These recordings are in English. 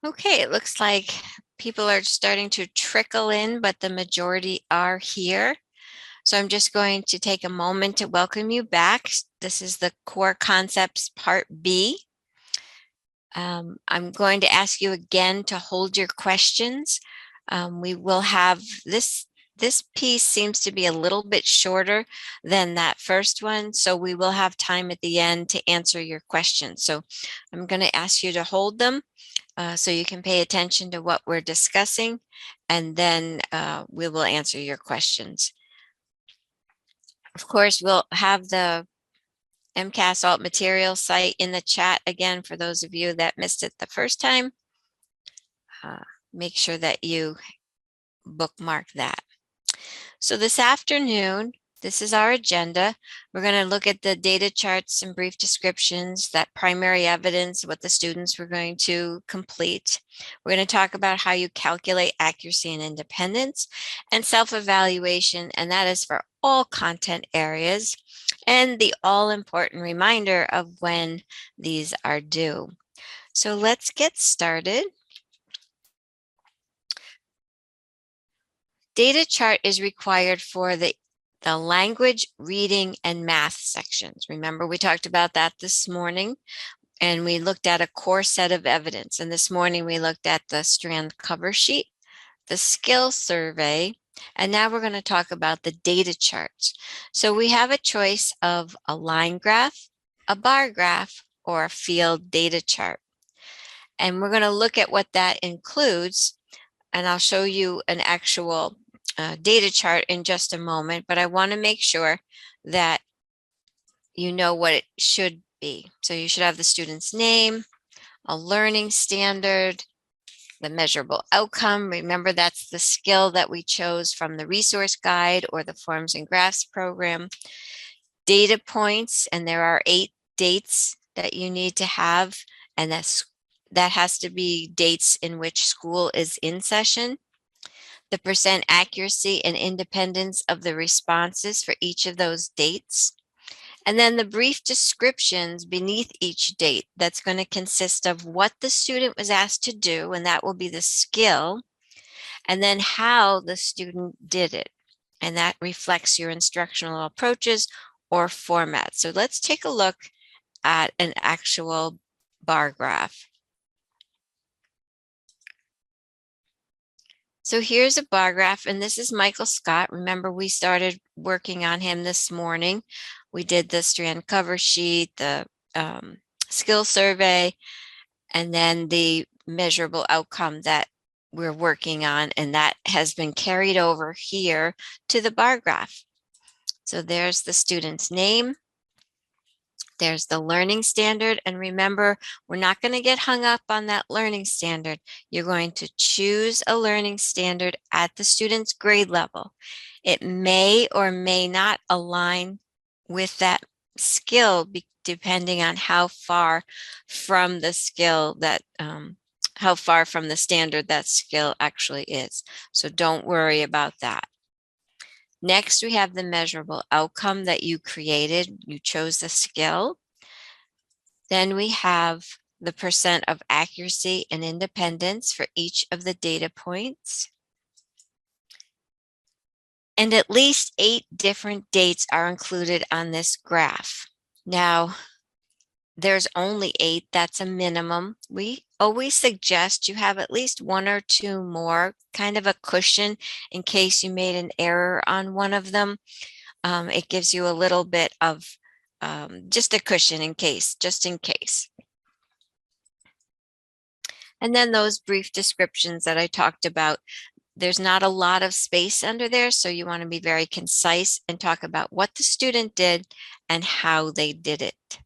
Okay, it looks like people are starting to trickle in, but the majority are here. So I'm just going to take a moment to welcome you back. This is the Core Concepts Part B. I'm going to ask you again to hold your questions. We will have this piece seems to be a little bit shorter than that first one, so we will have time at the end to answer your questions. So I'm going to ask you to hold them so you can pay attention to what we're discussing, and then we will answer your questions. Of course, we'll have the MCAS-Alt material site in the chat again for those of you that missed it the first time. Make sure that you bookmark that. So this afternoon, this is our agenda. We're going to look at the data charts and brief descriptions, that primary evidence, what the students were going to complete. We're going to talk about how you calculate accuracy and independence and self-evaluation, and that is for all content areas, and the all-important reminder of when these are due. So let's get started. Data chart is required for the language, reading, and math sections. Remember, we talked about that this morning, and we looked at a core set of evidence. And this morning we looked at the strand cover sheet, the skill survey, and now we're going to talk about the data charts. So we have a choice of a line graph, a bar graph, or a field data chart. And we're going to look at what that includes, and I'll show you an actual data chart in just a moment, but I want to make sure that you know what it should be. So you should have the student's name, a learning standard, the measurable outcome. Remember, that's the skill that we chose from the resource guide or the Forms and Graphs program. Data points, and there are 8 dates that you need to have, and that has to be dates in which school is in session. The percent accuracy and independence of the responses for each of those dates. And then the brief descriptions beneath each date that's going to consist of what the student was asked to do, and that will be the skill, and then how the student did it. And that reflects your instructional approaches or format. So let's take a look at an actual bar graph. So here's a bar graph, and this is Michael Scott. Remember, we started working on him this morning. We did the strand cover sheet, the skill survey, and then the measurable outcome that we're working on, and that has been carried over here to the bar graph. So there's the student's name. There's the learning standard. And remember, we're not going to get hung up on that learning standard. You're going to choose a learning standard at the student's grade level. It may or may not align with that skill depending on how far from the skill that, how far from the standard that skill actually is. So don't worry about that. Next, we have the measurable outcome that you created. You chose the skill. Then we have the percent of accuracy and independence for each of the data points. And at least 8 different dates are included on this graph. Now, there's only 8, that's a minimum. We always suggest you have at least 1 or 2 more, kind of a cushion in case you made an error on one of them. It gives you a little bit of just a cushion in case, just in case. And then those brief descriptions that I talked about, there's not a lot of space under there, so you want to be very concise and talk about what the student did and how they did it.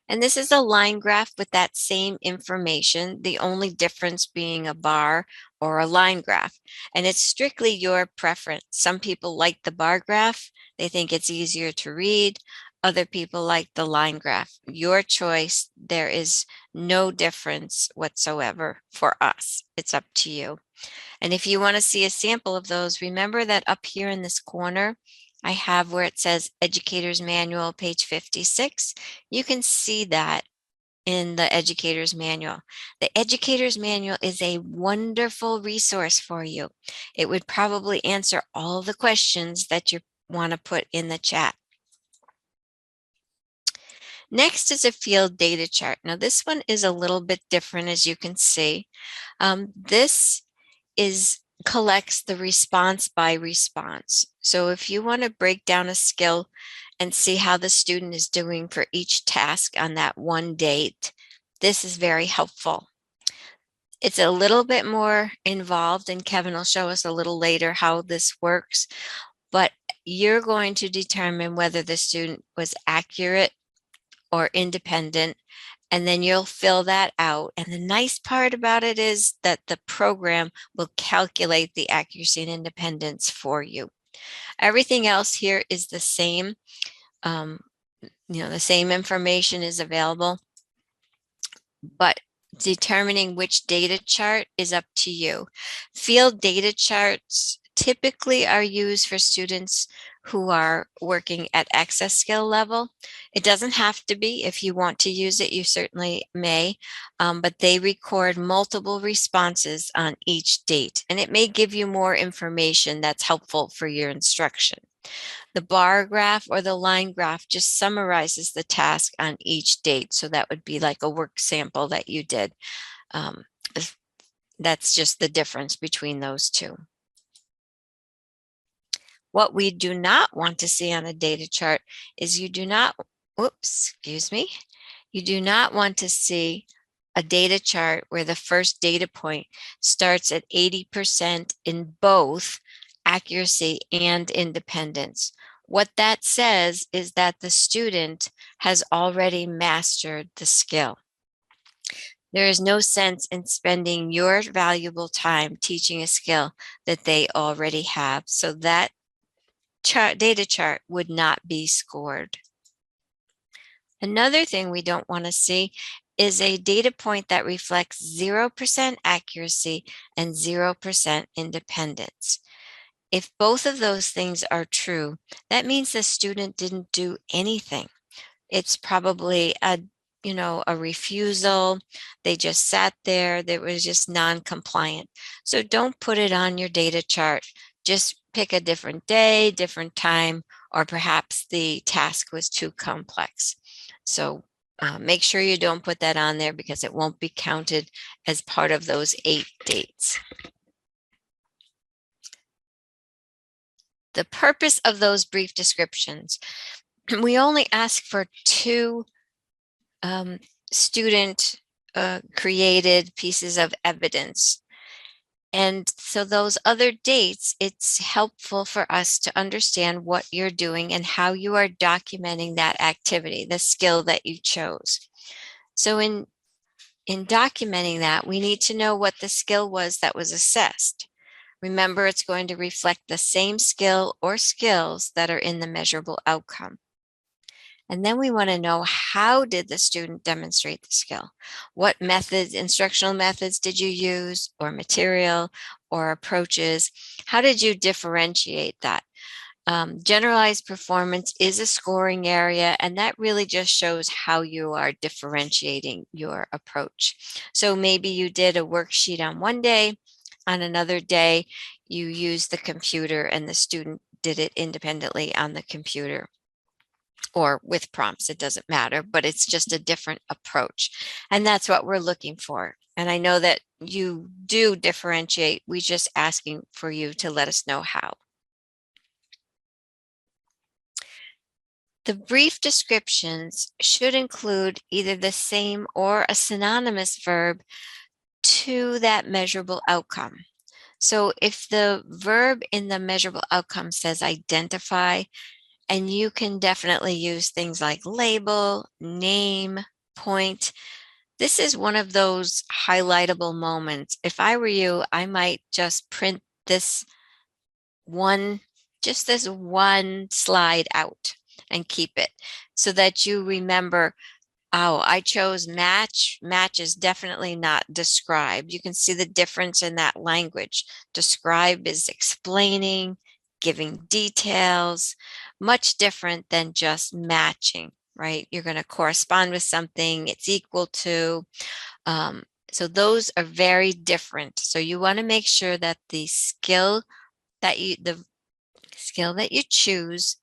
And this is a line graph with that same information, the only difference being a bar or a line graph. And it's strictly your preference. Some people like the bar graph. They think it's easier to read. Other people like the line graph. Your choice. There is no difference whatsoever for us. It's up to you. And if you want to see a sample of those, remember that up here in this corner, I have where it says Educator's Manual, page 56. You can see that in the educator's manual. The educator's manual is a wonderful resource for you. It would probably answer all the questions that you want to put in the chat. Next is a field data chart. Now this one is a little bit different, as you can see. This collects the response by response. So if you want to break down a skill and see how the student is doing for each task on that one date, this is very helpful. It's a little bit more involved, and Kevin will show us a little later how this works, but you're going to determine whether the student was accurate or independent, and then you'll fill that out. And the nice part about it is that the program will calculate the accuracy and independence for you. Everything else here is the same. The same information is available, but determining which data chart is up to you. Field data charts typically are used for students who are working at access skill level. It doesn't have to be. If you want to use it, you certainly may, but they record multiple responses on each date, and it may give you more information that's helpful for your instruction. The bar graph or the line graph just summarizes the task on each date. So that would be like a work sample that you did. That's just the difference between those two. What we do not want to see on a data chart is you do not want to see a data chart where the first data point starts at 80% in both accuracy and independence. What that says is that the student has already mastered the skill. There is no sense in spending your valuable time teaching a skill that they already have. So that data chart would not be scored. Another thing we don't want to see is a data point that reflects 0% accuracy and 0% independence. If both of those things are true, that means the student didn't do anything. It's probably a refusal. They just sat there. They was just non-compliant. So don't put it on your data chart. Just pick a different day, different time, or perhaps the task was too complex. So make sure you don't put that on there because it won't be counted as part of those 8 dates. The purpose of those brief descriptions, we only ask for 2 student created pieces of evidence. And so those other dates, it's helpful for us to understand what you're doing and how you are documenting that activity, the skill that you chose. So in documenting that, we need to know what the skill was that was assessed. Remember, it's going to reflect the same skill or skills that are in the measurable outcome. And then we want to know, how did the student demonstrate the skill? What methods, instructional methods did you use, or material or approaches? How did you differentiate that? Generalized performance is a scoring area, and that really just shows how you are differentiating your approach. So maybe you did a worksheet on one day, on another day, you used the computer and the student did it independently on the computer or with prompts. It doesn't matter, but it's just a different approach. And that's what we're looking for. And I know that you do differentiate. We're just asking for you to let us know how. The brief descriptions should include either the same or a synonymous verb to that measurable outcome. So if the verb in the measurable outcome says identify, and you can definitely use things like label, name, point. This is one of those highlightable moments. If I were you, I might just print this one slide out and keep it so that you remember, oh, I chose match. Match is definitely not describe. You can see the difference in that language. Describe is explaining, giving details, much different than just matching. right? You're going to correspond with something, it's equal to. So those are very different. So you want to make sure that the skill that you choose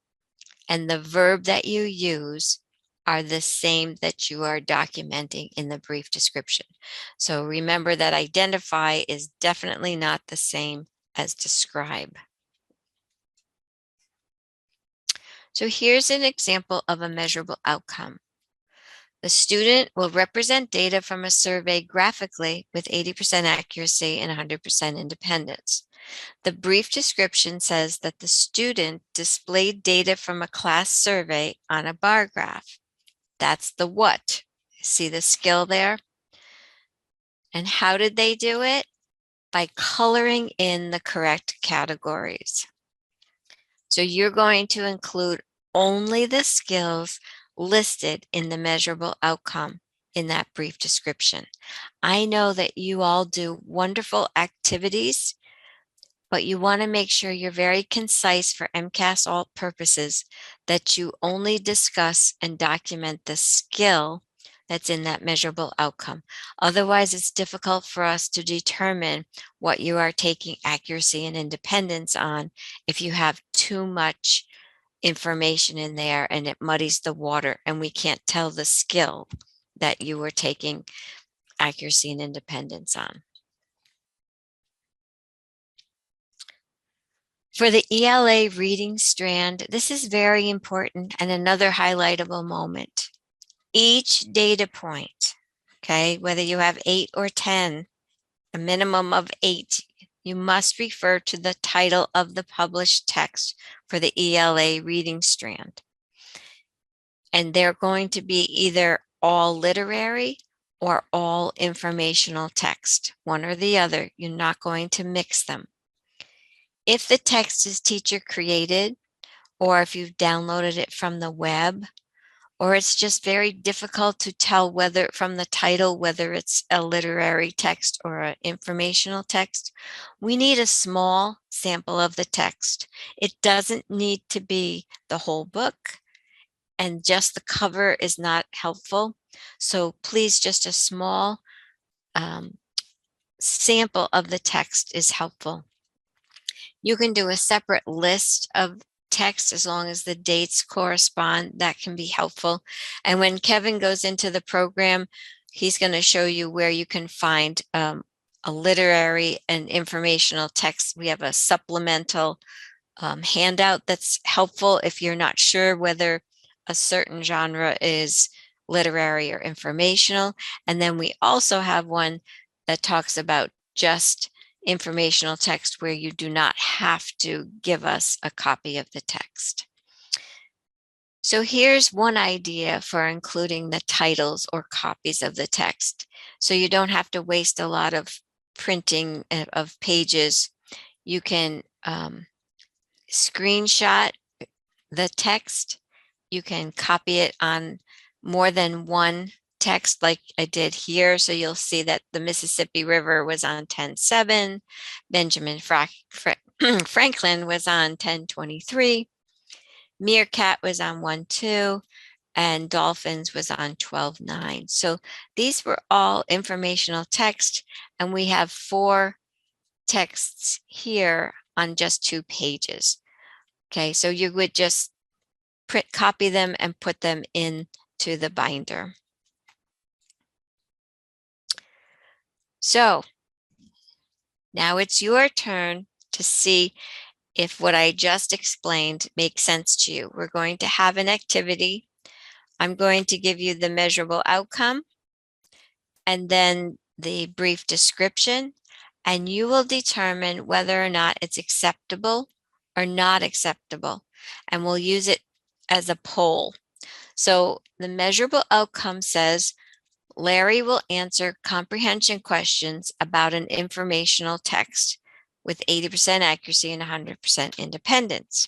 and the verb that you use are the same that you are documenting in the brief description. So remember that identify is definitely not the same as describe. So here's an example of a measurable outcome. The student will represent data from a survey graphically with 80% accuracy and 100% independence. The brief description says that the student displayed data from a class survey on a bar graph. That's the what. See the skill there? And how did they do it? By coloring in the correct categories. So you're going to include only the skills listed in the measurable outcome in that brief description. I know that you all do wonderful activities, but you want to make sure you're very concise for MCAS-Alt purposes, that you only discuss and document the skill that's in that measurable outcome. Otherwise, it's difficult for us to determine what you are taking accuracy and independence on if you have too much information in there and it muddies the water and we can't tell the skill that you were taking accuracy and independence on. For the ELA reading strand, this is very important and another highlightable moment. Each data point, okay, whether you have 8 or 10, a minimum of 8, you must refer to the title of the published text for the ELA reading strand. And they're going to be either all literary or all informational text, one or the other. You're not going to mix them. If the text is teacher created, or if you've downloaded it from the web, or it's just very difficult to tell whether from the title, whether it's a literary text or an informational text, we need a small sample of the text. It doesn't need to be the whole book, and just the cover is not helpful. So please, just a small sample of the text is helpful. You can do a separate list of text as long as the dates correspond. That can be helpful. And when Kevin goes into the program, he's going to show you where you can find a literary and informational text. We have a supplemental handout that's helpful if you're not sure whether a certain genre is literary or informational. And then we also have one that talks about just informational text where you do not have to give us a copy of the text. So here's one idea for including the titles or copies of the text. So you don't have to waste a lot of printing of pages. You can screenshot the text. You can copy it on more than one text like I did here. So you'll see that the Mississippi River was on 10:7, Benjamin Franklin was on 10:23, Meerkat was on 1:2, and Dolphins was on 12:9. So these were all informational text, and we have 4 texts here on just 2 pages. Okay, so you would just copy them and put them into the binder. So now it's your turn to see if what I just explained makes sense to you. We're going to have an activity. I'm going to give you the measurable outcome and then the brief description, and you will determine whether or not it's acceptable or not acceptable. And we'll use it as a poll. So the measurable outcome says, Larry will answer comprehension questions about an informational text with 80% accuracy and 100% independence.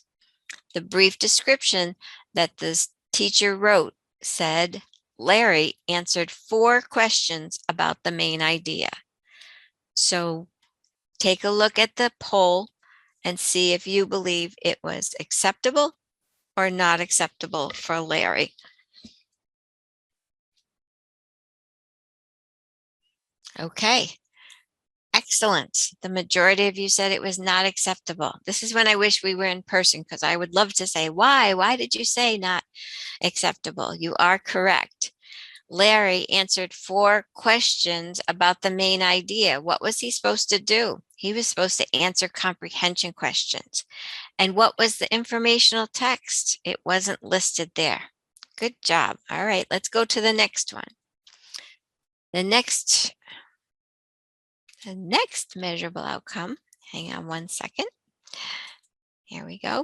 The brief description that the teacher wrote said, Larry answered 4 questions about the main idea. So take a look at the poll and see if you believe it was acceptable or not acceptable for Larry. Okay. Excellent. The majority of you said it was not acceptable. This is when I wish we were in person because I would love to say, why? Why did you say not acceptable? You are correct. Larry answered 4 questions about the main idea. What was he supposed to do? He was supposed to answer comprehension questions. And what was the informational text? It wasn't listed there. Good job. All right, let's go to the next one. The next measurable outcome, hang on one second. Here we go.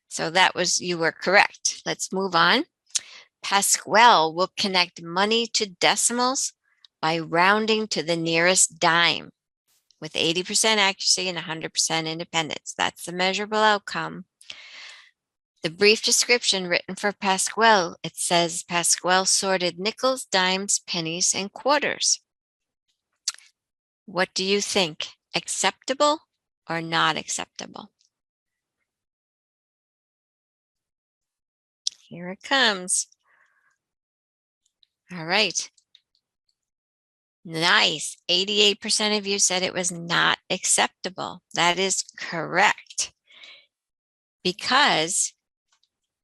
So you were correct. Let's move on. Pasquale will connect money to decimals by rounding to the nearest dime with 80% accuracy and 100% independence. That's the measurable outcome. The brief description written for Pasquale, it says Pasquale sorted nickels, dimes, pennies, and quarters. What do you think? Acceptable or not acceptable? Here it comes. All right. Nice. 88% of you said it was not acceptable. That is correct. Because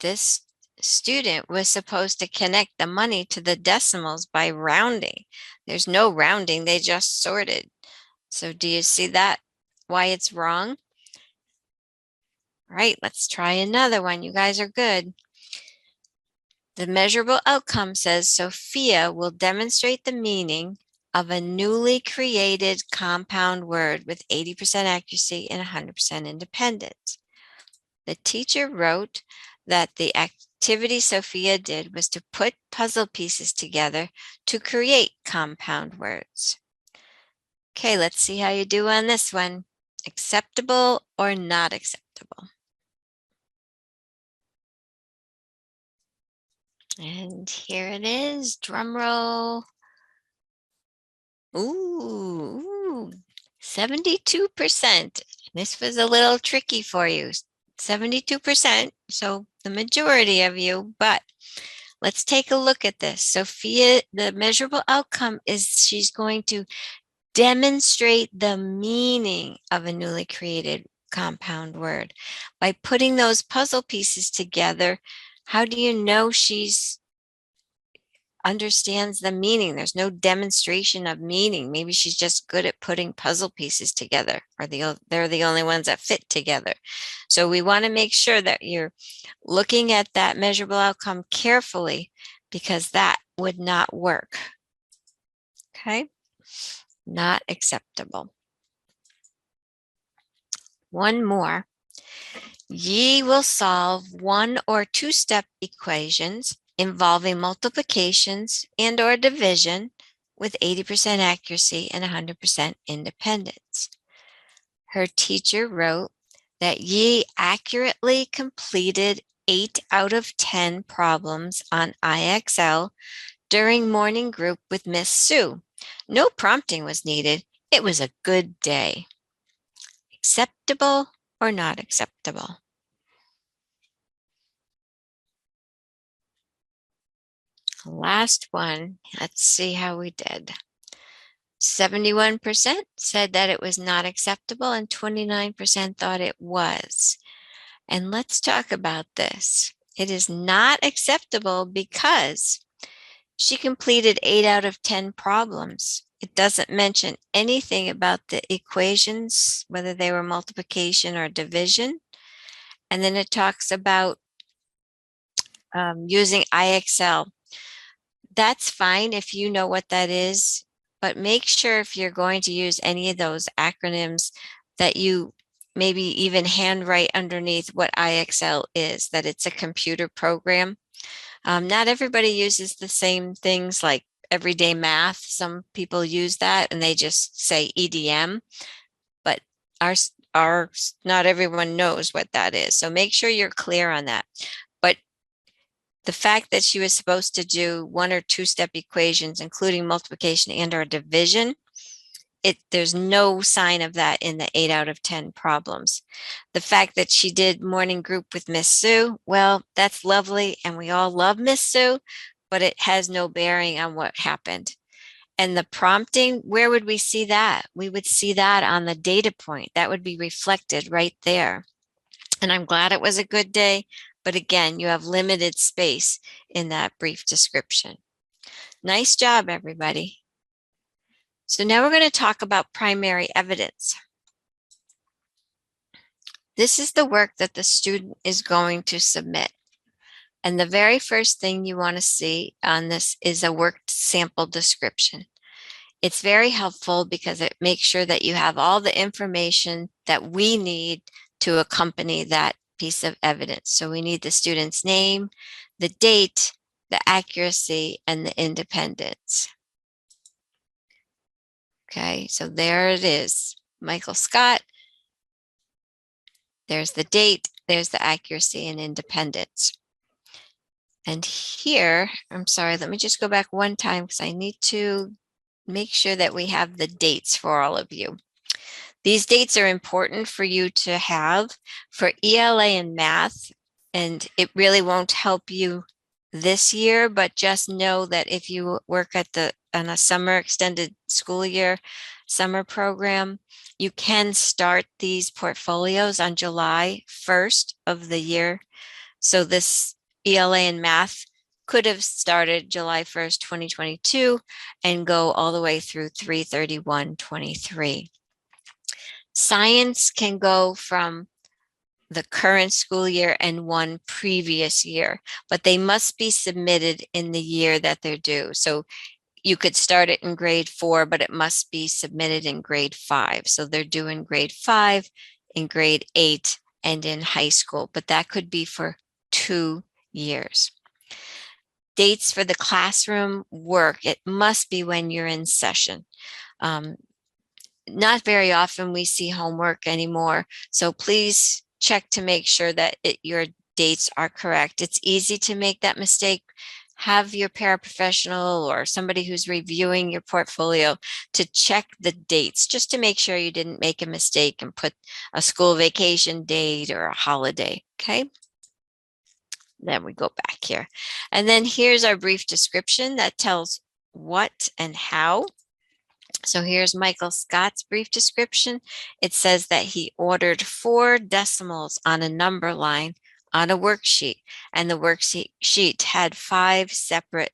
this student was supposed to connect the money to the decimals by rounding. There's no rounding, they just sorted. So do you see that, why it's wrong? All right, let's try another one. You guys are good. The measurable outcome says Sophia will demonstrate the meaning of a newly created compound word with 80% accuracy and 100% independence. The teacher wrote that the activity Sophia did was to put puzzle pieces together to create compound words. Okay, let's see how you do on this one. Acceptable or not acceptable? And here it is, drum roll. Ooh, 72%. This was a little tricky for you. 72%, so the majority of you, but let's take a look at this. Sophia, the measurable outcome is she's going to demonstrate the meaning of a newly created compound word. By putting those puzzle pieces together, how do you know she's understands the meaning? There's no demonstration of meaning. Maybe she's just good at putting puzzle pieces together, or they're the only ones that fit together. So we want to make sure that you're looking at that measurable outcome carefully, because that would not work. Okay, not acceptable. One more. Ye will solve 1 or 2-step equations involving multiplications and or division with 80% accuracy and 100% independence. Her teacher wrote that Ye accurately completed 8 out of 10 problems on IXL during morning group with Miss Sue. No prompting was needed. It was a good day. Acceptable or not acceptable? Last one, let's see how we did. 71% said that it was not acceptable and 29% thought it was. And let's talk about this. It is not acceptable because she completed 8 out of 10 problems. It doesn't mention anything about the equations, whether they were multiplication or division. And then it talks about using IXL. That's fine if you know what that is, but make sure if you're going to use any of those acronyms that you maybe even handwrite underneath what IXL is, that it's a computer program. Not everybody uses the same things like everyday math. Some people use that and they just say EDM, but not everyone knows what that is. So make sure you're clear on that. But the fact that she was supposed to do 1 or 2-step equations, including multiplication and or division, there's no sign of that in the 8 out of 10 problems. The fact that she did morning group with Miss Sue, well, that's lovely, and we all love Miss Sue, but it has no bearing on what happened. And the prompting, where would we see that? We would see that on the data point. That would be reflected right there. And I'm glad it was a good day, but again, you have limited space in that brief description. Nice job, everybody. So now we're going to talk about primary evidence. This is the work that the student is going to submit. And the very first thing you want to see on this is a work sample description. It's very helpful because it makes sure that you have all the information that we need to accompany that piece of evidence. So we need the student's name, the date, the accuracy, and the independence. Okay, so there it is. Michael Scott. There's the date, there's the accuracy and independence. And here, I'm sorry, let me just go back one time because I need to make sure that we have the dates for all of you. These dates are important for you to have for ELA and math, and it really won't help you this year, but just know that if you work on a summer extended school year summer program, you can start these portfolios on July 1st of the year. So this ELA and math could have started July 1st, 2022 and go all the way through 3/31/23. Science can go from the current school year and one previous year, but they must be submitted in the year that they're due. So you could start it in grade 4, but it must be submitted in grade 5. So they're due in grade 5, in grade 8, and in high school, but that could be for 2 years. Dates for the classroom work, it must be when you're in session. Not very often we see homework anymore, so please check to make sure that your dates are correct. It's easy to make that mistake. Have your paraprofessional or somebody who's reviewing your portfolio to check the dates just to make sure you didn't make a mistake and put a school vacation date or a holiday, okay? Then we go back here. And then here's our brief description that tells what and how. So here's Michael Scott's brief description. It says that he ordered 4 decimals on a number line on a worksheet, and the worksheet had 5 separate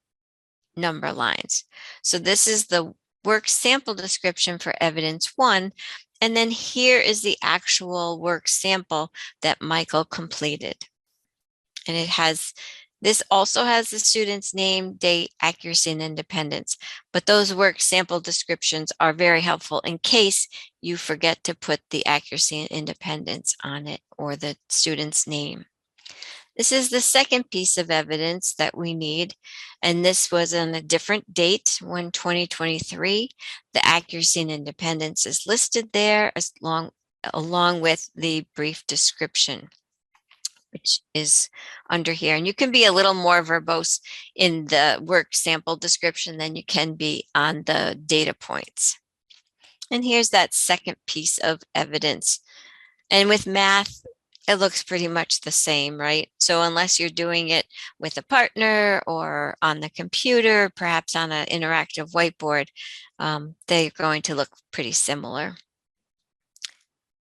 number lines. So this is the work sample description for evidence 1. And then here is the actual work sample that Michael completed. And this also has the student's name, date, accuracy, and independence. But those work sample descriptions are very helpful in case you forget to put the accuracy and independence on it or the student's name. This is the second piece of evidence that we need, and this was on a different date, 1/2023. The accuracy and independence is listed there along with the brief description, which is under here. And you can be a little more verbose in the work sample description than you can be on the data points. And here's that second piece of evidence. And with math, it looks pretty much the same, right? So unless you're doing it with a partner or on the computer, perhaps on an interactive whiteboard, they're going to look pretty similar.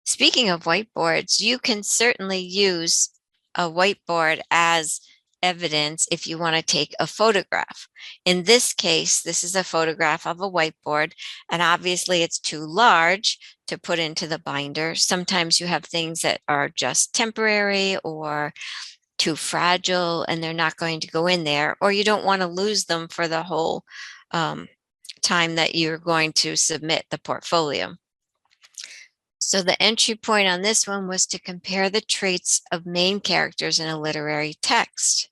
Speaking of whiteboards, you can certainly use a whiteboard as evidence if you want to take a photograph. In this case, this is a photograph of a whiteboard, and obviously it's too large to put into the binder. Sometimes you have things that are just temporary or too fragile and they're not going to go in there, or you don't want to lose them for the whole time that you're going to submit the portfolio. So the entry point on this one was to compare the traits of main characters in a literary text.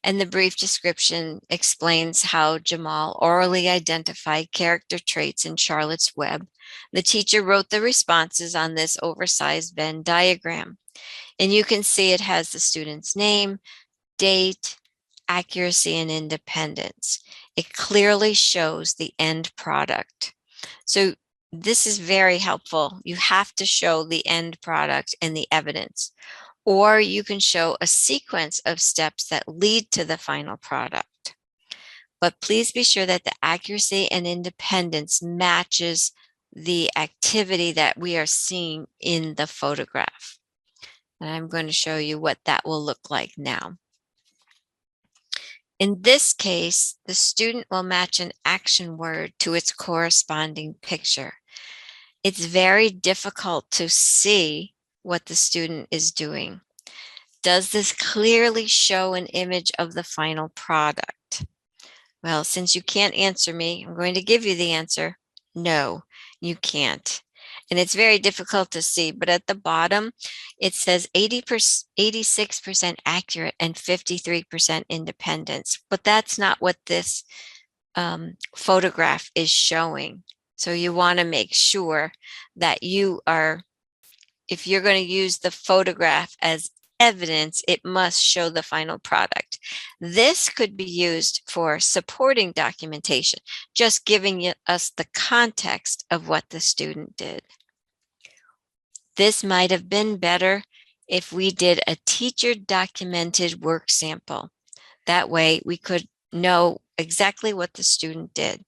And the brief description explains how Jamal orally identified character traits in Charlotte's Web. The teacher wrote the responses on this oversized Venn diagram. And you can see it has the student's name, date, accuracy, and independence. It clearly shows the end product. So this is very helpful. You have to show the end product and the evidence, or you can show a sequence of steps that lead to the final product. but please be sure that the accuracy and independence matches the activity that we are seeing in the photograph. And I'm going to show you what that will look like now. In this case, the student will match an action word to its corresponding picture. It's very difficult to see what the student is doing. Does this clearly show an image of the final product? Well, since you can't answer me, I'm going to give you the answer. No, you can't. And it's very difficult to see, but at the bottom, it says 86% accurate and 53% independence. But that's not what this photograph is showing. So you want to make sure that if you're going to use the photograph as evidence, it must show the final product. This could be used for supporting documentation, just giving us the context of what the student did. This might have been better if we did a teacher-documented work sample. That way we could know exactly what the student did.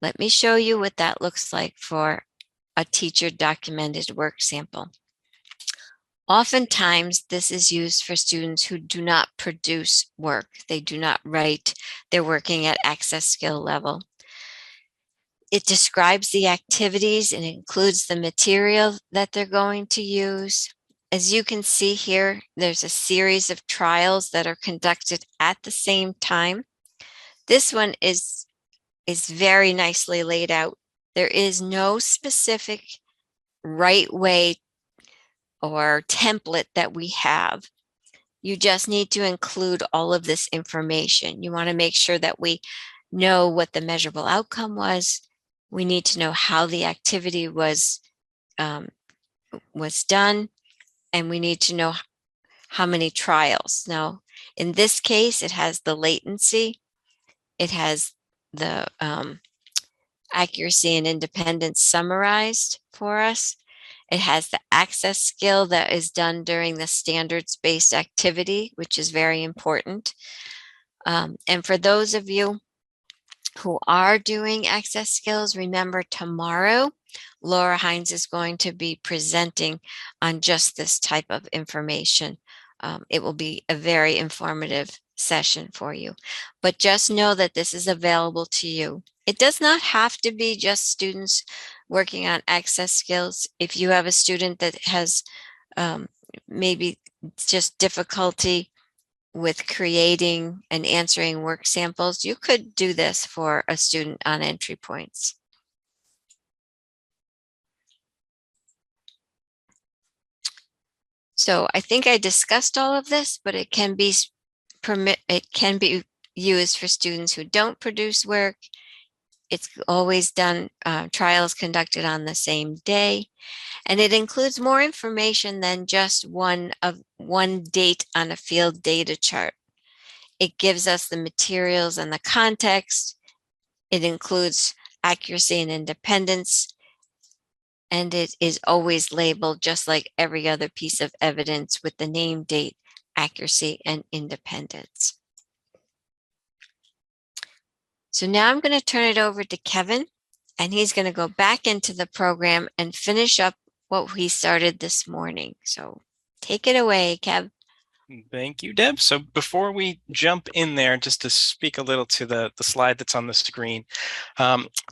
Let me show you what that looks like for a teacher-documented work sample. Oftentimes, this is used for students who do not produce work. They do not write. They're working at access skill level. It describes the activities and includes the material that they're going to use. As you can see here, there's a series of trials that are conducted at the same time. This one is very nicely laid out. There is no specific right way or template that we have. You just need to include all of this information. You want to make sure that we know what the measurable outcome was. We need to know how the activity was done, and we need to know how many trials. Now, in this case, it has the latency, it has the accuracy and independence summarized for us. It has the access skill that is done during the standards-based activity, which is very important. And for those of you who are doing access skills, remember tomorrow, Laura Hines is going to be presenting on just this type of information. It will be a very informative session for you, but just know that this is available to you. It does not have to be just students working on access skills. If you have a student that has maybe just difficulty with creating and answering work samples, you could do this for a student on entry points. So I think I discussed all of this, but it can be used for students who don't produce work. It's always done, trials conducted on the same day, and it includes more information than just one date on a field data chart. It gives us the materials and the context. It includes accuracy and independence, and it is always labeled just like every other piece of evidence with the name, date, accuracy, and independence. So now I'm going to turn it over to Kevin, and he's going to go back into the program and finish up what he started this morning. So take it away, Kev. Thank you, Deb. So before we jump in there, just to speak a little to the slide that's on the screen.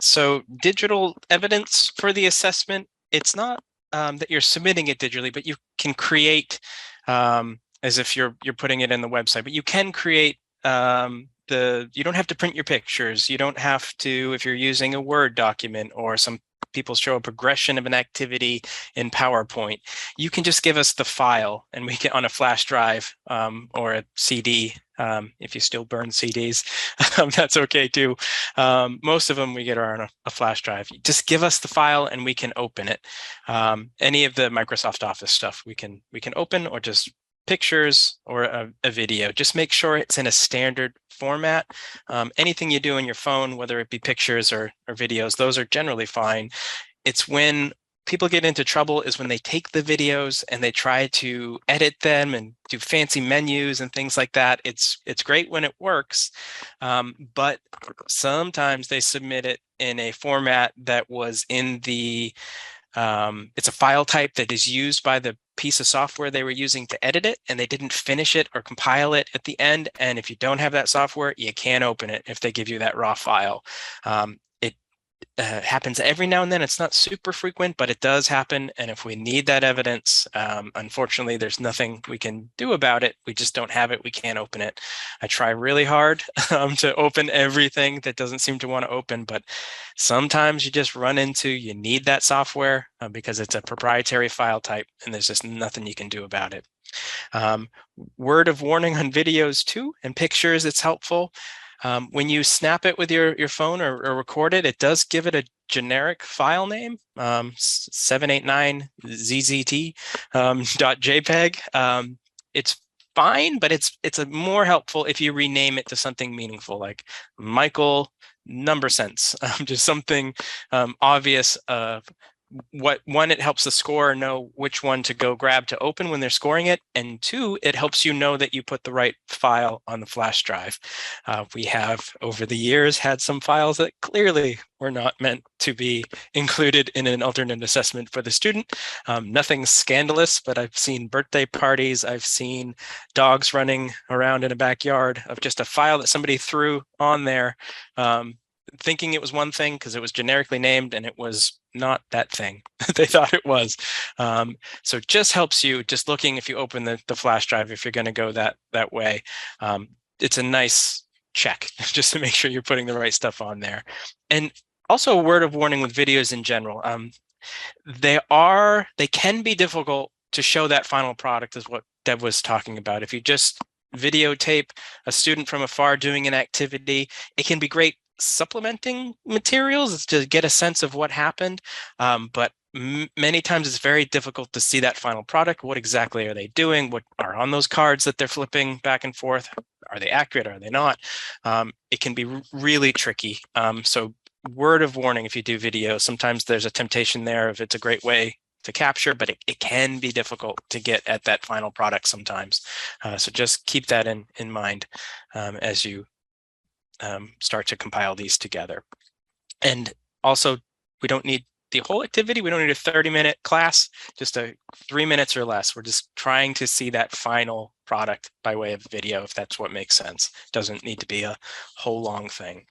So digital evidence for the assessment, it's not that you're submitting it digitally, but you can create as if you're putting it in the website, but you can create you don't have to print your pictures. You don't have to, if you're using a Word document, or some people show a progression of an activity in PowerPoint, you can just give us the file and we get on a flash drive or a CD. If you still burn CDs, that's okay too. Most of them we get are on a flash drive. Just give us the file and we can open it. Any of the Microsoft Office stuff we can open, or just pictures or a video. Just make sure it's in a standard format. Anything you do on your phone, whether it be pictures or videos, those are generally fine. It's when people get into trouble is when they take the videos and they try to edit them and do fancy menus and things like that. It's great when it works, but sometimes they submit it in a format that was in the it's a file type that is used by the piece of software they were using to edit it, and they didn't finish it or compile it at the end. And if you don't have that software, you can't open it if they give you that raw file. It happens every now and then. It's not super frequent, but it does happen. And if we need that evidence, unfortunately, there's nothing we can do about it. We just don't have it. We can't open it. I try really hard to open everything that doesn't seem to want to open, but sometimes you just run into, you need that software because it's a proprietary file type and there's just nothing you can do about it. Word of warning on videos too and pictures, it's helpful. When you snap it with your phone or record it, it does give it a generic file name, 789ZZT .jpeg. It's fine, but it's a more helpful if you rename it to something meaningful like Michael number sense, just something obvious. One, it helps the scorer know which one to go grab to open when they're scoring it, and two, it helps you know that you put the right file on the flash drive. We have over the years had some files that clearly were not meant to be included in an alternate assessment for the student. Nothing scandalous, but I've seen birthday parties, I've seen dogs running around in a backyard of just a file that somebody threw on there, thinking it was one thing because it was generically named, and it was not that thing they thought it was. So it just helps you, just looking, if you open the flash drive, if you're going to go that way, it's a nice check just to make sure you're putting the right stuff on there. And also a word of warning with videos in general. They can be difficult to show that final product, is what Deb was talking about. If you just videotape a student from afar doing an activity, it can be great supplementing materials to get a sense of what happened, but many times it's very difficult to see that final product. What exactly are they doing? What are on those cards that they're flipping back and forth? Are they accurate? Are they not? It can be really tricky. So word of warning, if you do video, sometimes there's a temptation there if it's a great way to capture, but it can be difficult to get at that final product sometimes. So just keep that in mind as you start to compile these together. And also, we don't need the whole activity. We don't need a 30-minute class, just 3 minutes or less. We're just trying to see that final product by way of video, if that's what makes sense. It doesn't need to be a whole long thing.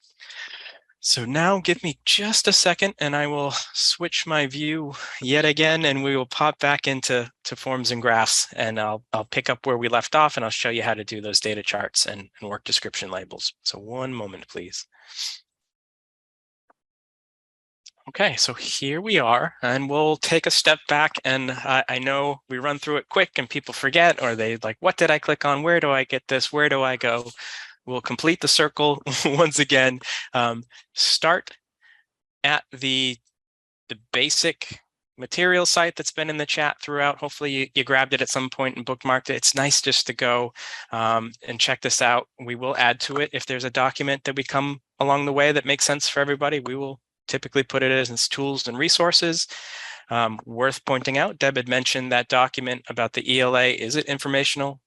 So now give me just a second and I will switch my view yet again, and we will pop back into forms and graphs, and I'll pick up where we left off, and I'll show you how to do those data charts and work description labels. So one moment, please. Okay, so here we are, and we'll take a step back, and I know we run through it quick and people forget, or they like, what did I click on? Where do I get this? Where do I go? We'll complete the circle once again. Start at the basic material site that's been in the chat throughout. Hopefully you grabbed it at some point and bookmarked it. It's nice just to go and check this out. We will add to it if there's a document that we come along the way that makes sense for everybody. We will typically put it as tools and resources. Worth pointing out, Deb had mentioned that document about the ELA. Is it informational,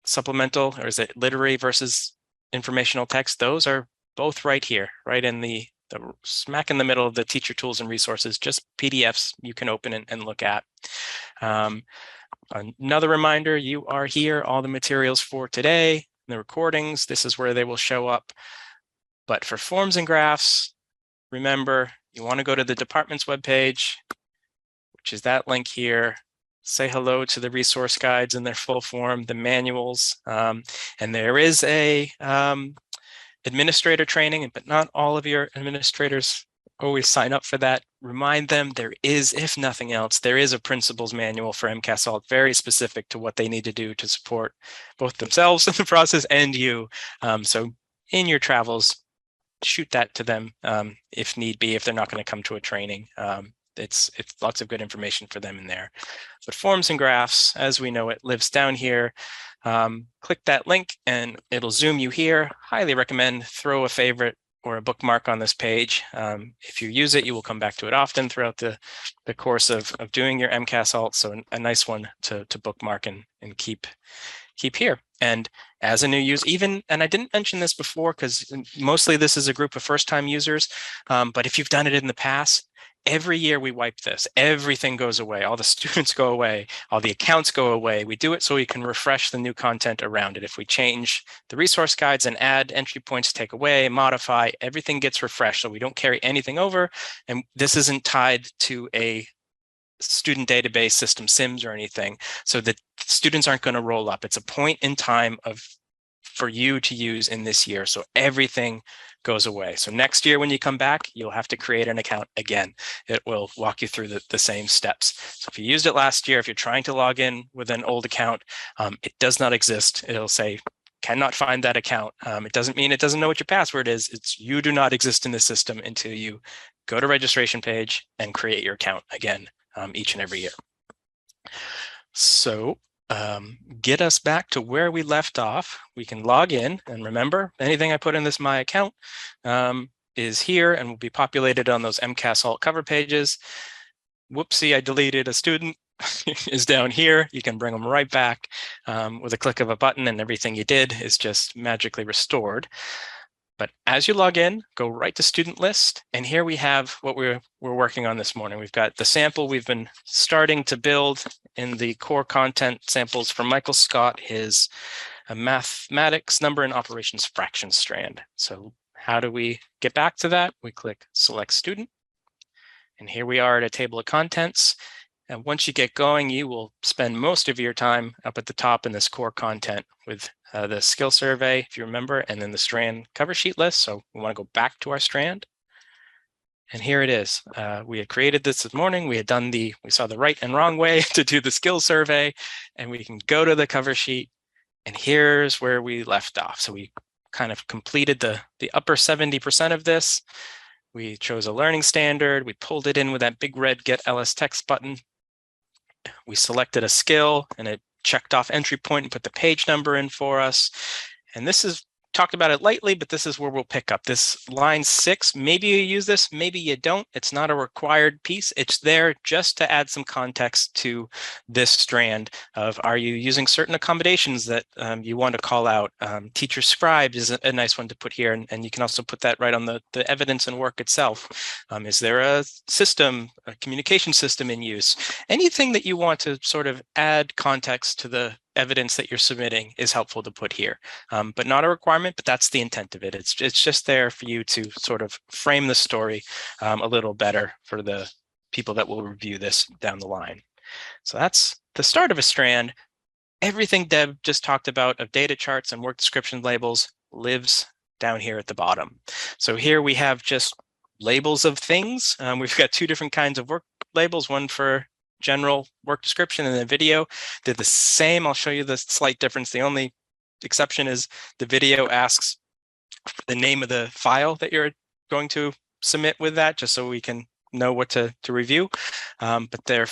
supplemental, or is it literary versus informational text? Those are both right here, right in the smack in the middle of the teacher tools and resources, just PDFs you can open and look at. Another reminder, you are here, all the materials for today, the recordings, this is where they will show up. But for forms and graphs, remember, you want to go to the department's webpage, which is that link here. Say hello to the resource guides in their full form, the manuals, and there is a administrator training, but not all of your administrators always sign up for that. Remind them there is, if nothing else, there is a principles manual for MCAS-Alt, very specific to what they need to do to support both themselves in the process and you. So in your travels, shoot that to them if need be, if they're not going to come to a training. It's lots of good information for them in there. But forms and graphs, as we know it, lives down here. Click that link and it'll zoom you here. Highly recommend throw a favorite or a bookmark on this page. If you use it, you will come back to it often throughout the course of doing your MCAS-Alt. So a nice one to bookmark and keep here. And as a new user, and I didn't mention this before because mostly this is a group of first-time users, but if you've done it in the past, every year we wipe this, everything goes away, all the students go away, all the accounts go away. We do it so we can refresh the new content around it. If we change the resource guides and add entry points, take away, modify, everything gets refreshed so we don't carry anything over. And this isn't tied to a student database system SIMS or anything, so that students aren't going to roll up. It's a point in time for you to use in this year. So everything goes away. So next year when you come back, you'll have to create an account again. It will walk you through the same steps. So if you used it last year, if you're trying to log in with an old account, it does not exist. It'll say, cannot find that account. It doesn't mean it doesn't know what your password is. It's you do not exist in the system until you go to registration page and create your account again each and every year. So get us back to where we left off. We can log in, and remember, anything I put in this My Account is here and will be populated on those MCAS-Alt cover pages. Whoopsie, I deleted a student. Is down here. You can bring them right back with a click of a button, and everything you did is just magically restored. But as you log in, go right to student list. And here we have what we're working on this morning. We've got the sample we've been starting to build in the core content samples for Michael Scott, his mathematics, number, and operations fraction strand. So how do we get back to that? We click select student. And here we are at a table of contents. And once you get going, you will spend most of your time up at the top in this core content with the skill survey, if you remember, and then the strand cover sheet list. So we want to go back to our strand. And here it is. We had created this morning. We saw the right and wrong way to do the skill survey, and we can go to the cover sheet. And here's where we left off. So we kind of completed the upper 70% of this. We chose a learning standard. We pulled it in with that big red Get LS Text button. We selected a skill and it checked off entry point and put the page number in for us. And this is talked about it lightly, but this is where we'll pick up this line 6. Maybe you use this, maybe you don't. It's not a required piece. It's there just to add some context to this strand of, are you using certain accommodations that you want to call out? Teacher-scribed is a nice one to put here, and you can also put that right on the evidence and work itself. Is there a system, a communication system in use? Anything that you want to sort of add context to the evidence that you're submitting is helpful to put here, but not a requirement, but that's the intent of it. It's just there for you to sort of frame the story a little better for the people that will review this down the line. So that's the start of a strand. Everything Deb just talked about of data charts and work description labels lives down here at the bottom. So here we have just labels of things. We've got 2 different kinds of work labels, one for general work description and the video. They're the same. I'll show you the slight difference. The only exception is the video asks the name of the file that you're going to submit with that, just so we can know what to review. But they're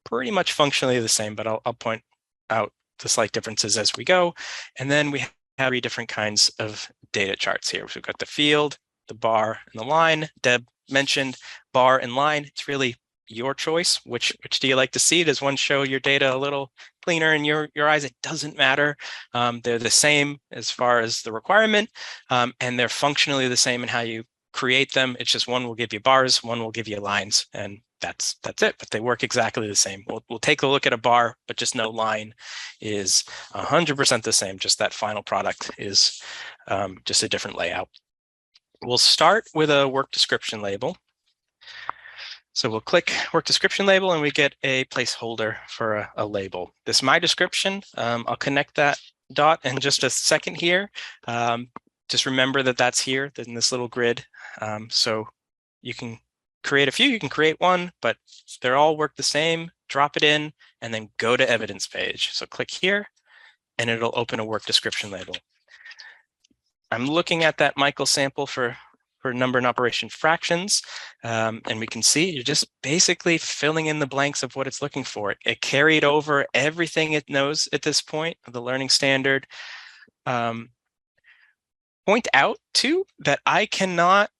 pretty much functionally the same, but I'll point out the slight differences as we go. And then we have 3 different kinds of data charts here. So we've got the field, the bar, and the line. Deb mentioned bar and line. It's really your choice. Which do you like to see? Does one show your data a little cleaner in your eyes? It doesn't matter. They're the same as far as the requirement, and they're functionally the same in how you create them. It's just one will give you bars, one will give you lines, and that's it. But they work exactly the same. We'll take a look at a bar, but just no line is 100% the same. Just that final product is just a different layout. We'll start with a work description label. So we'll click work description label and we get a placeholder for a label. This my description, I'll connect that dot in just a second here. Just remember that that's here in this little grid. So you can create a few, you can create one, but they're all work the same. Drop it in and then go to evidence page. So click here and it'll open a work description label. I'm looking at that Michael sample for number and operation fractions, and we can see you're just basically filling in the blanks of what it's looking for. It carried over everything it knows at this point, the learning standard, point out too that I cannot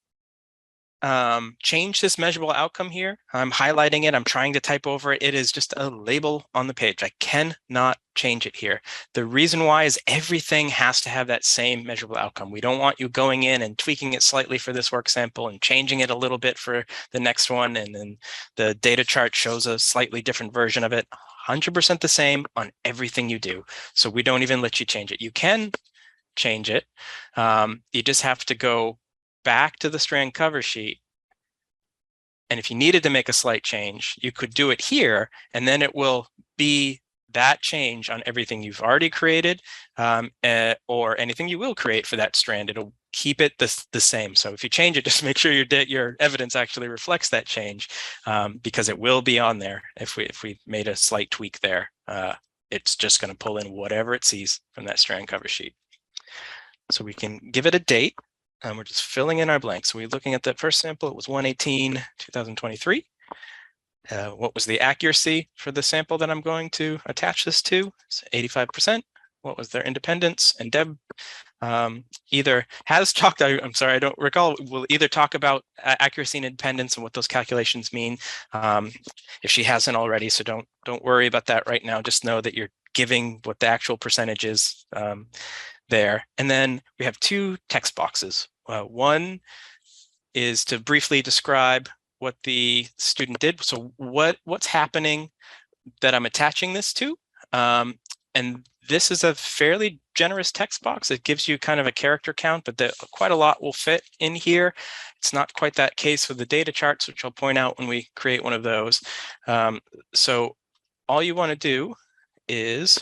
change this measurable outcome here. I'm highlighting it. I'm trying to type over it. It is just a label on the page. I cannot change it here. The reason why is everything has to have that same measurable outcome. We don't want you going in and tweaking it slightly for this work sample and changing it a little bit for the next one. And then the data chart shows a slightly different version of it. 100% the same on everything you do. So we don't even let you change it. You can change it. You just have to go back to the strand cover sheet. And if you needed to make a slight change, you could do it here, and then it will be that change on everything you've already created, or anything you will create for that strand. It'll keep it the same. So if you change it, just make sure your evidence actually reflects that change, because it will be on there. If we made a slight tweak there, it's just going to pull in whatever it sees from that strand cover sheet. So we can give it a date. We're just filling in our blanks. So we're looking at that first sample. It was 1/18/2023. What was the accuracy for the sample that I'm going to attach this to? It's 85%. What was their independence? And Deb either has talked, I'm sorry, I don't recall, will either talk about accuracy and independence and what those calculations mean, if she hasn't already. So don't worry about that right now. Just know that you're giving what the actual percentage is there. And then we have two text boxes. One is to briefly describe what the student did. So what's happening that I'm attaching this to. And this is a fairly generous text box. It gives you kind of a character count, but quite a lot will fit in here. It's not quite that case with the data charts, which I'll point out when we create one of those. So all you want to do is,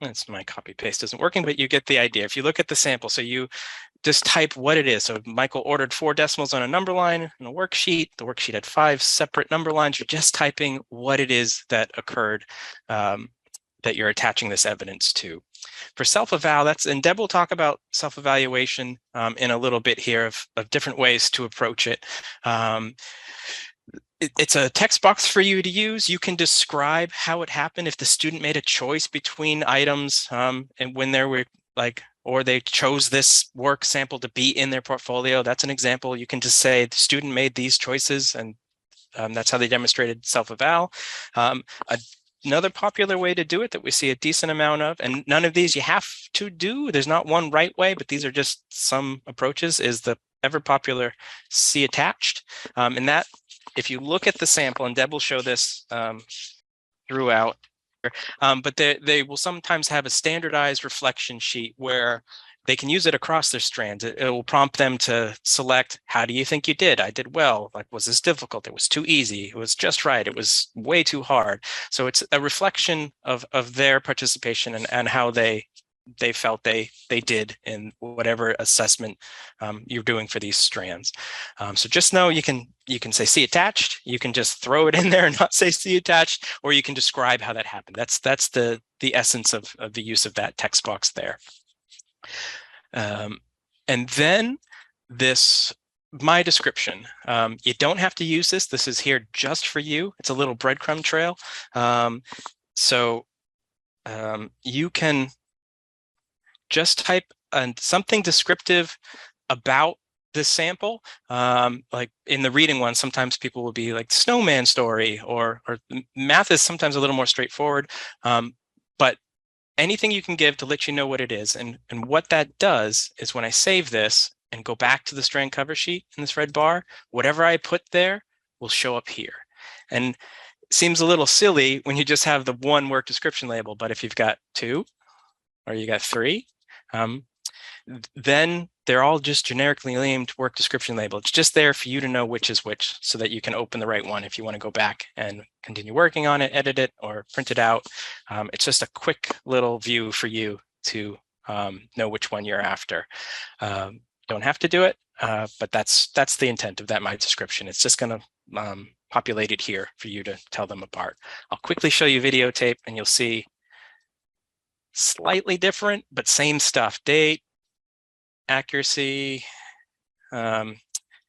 that's my copy paste isn't working, but you get the idea. If you look at the sample, so you just type what it is. So Michael ordered 4 decimals on a number line in a worksheet. The worksheet had 5 separate number lines. You're just typing what it is that occurred, that you're attaching this evidence to. For self-eval, and Deb will talk about self-evaluation in a little bit here of different ways to approach it. It's a text box for you to use. You can describe how it happened if the student made a choice between items, and when there were or they chose this work sample to be in their portfolio. That's an example. You can just say the student made these choices, and that's how they demonstrated self-eval. Another popular way to do it that we see a decent amount of, and none of these you have to do, there's not one right way, but these are just some approaches, is the ever popular see attached. And that, if you look at the sample, and Deb will show this throughout, but they will sometimes have a standardized reflection sheet where they can use it across their strands. It will prompt them to select, how do you think you did? I did well. Like, was this difficult? It was too easy. It was just right. It was way too hard. So it's a reflection of their participation and how they felt they did in whatever assessment you're doing for these strands. So just know you can say see attached. You can just throw it in there and not say see attached, or you can describe how that happened. That's the essence of the use of that text box there. And then my description. You don't have to use this. This is here just for you. It's a little breadcrumb trail. So you can just type something descriptive about this sample. Like in the reading one, sometimes people will be like snowman story, or math is sometimes a little more straightforward. But anything you can give to let you know what it is. And what that does is when I save this and go back to the strand cover sheet in this red bar, whatever I put there will show up here. And it seems a little silly when you just have the one work description label, but if you've got 2 or you got 3, then they're all just generically named work description label. It's just there for you to know which is which, so that you can open the right one if you want to go back and continue working on it, edit it, or print it out. It's just a quick little view for you to know which one you're after. Don't have to do it, but that's the intent of that my description. It's just going to populate it here for you to tell them apart. I'll quickly show you videotape, and you'll see slightly different, but same stuff. Date, accuracy,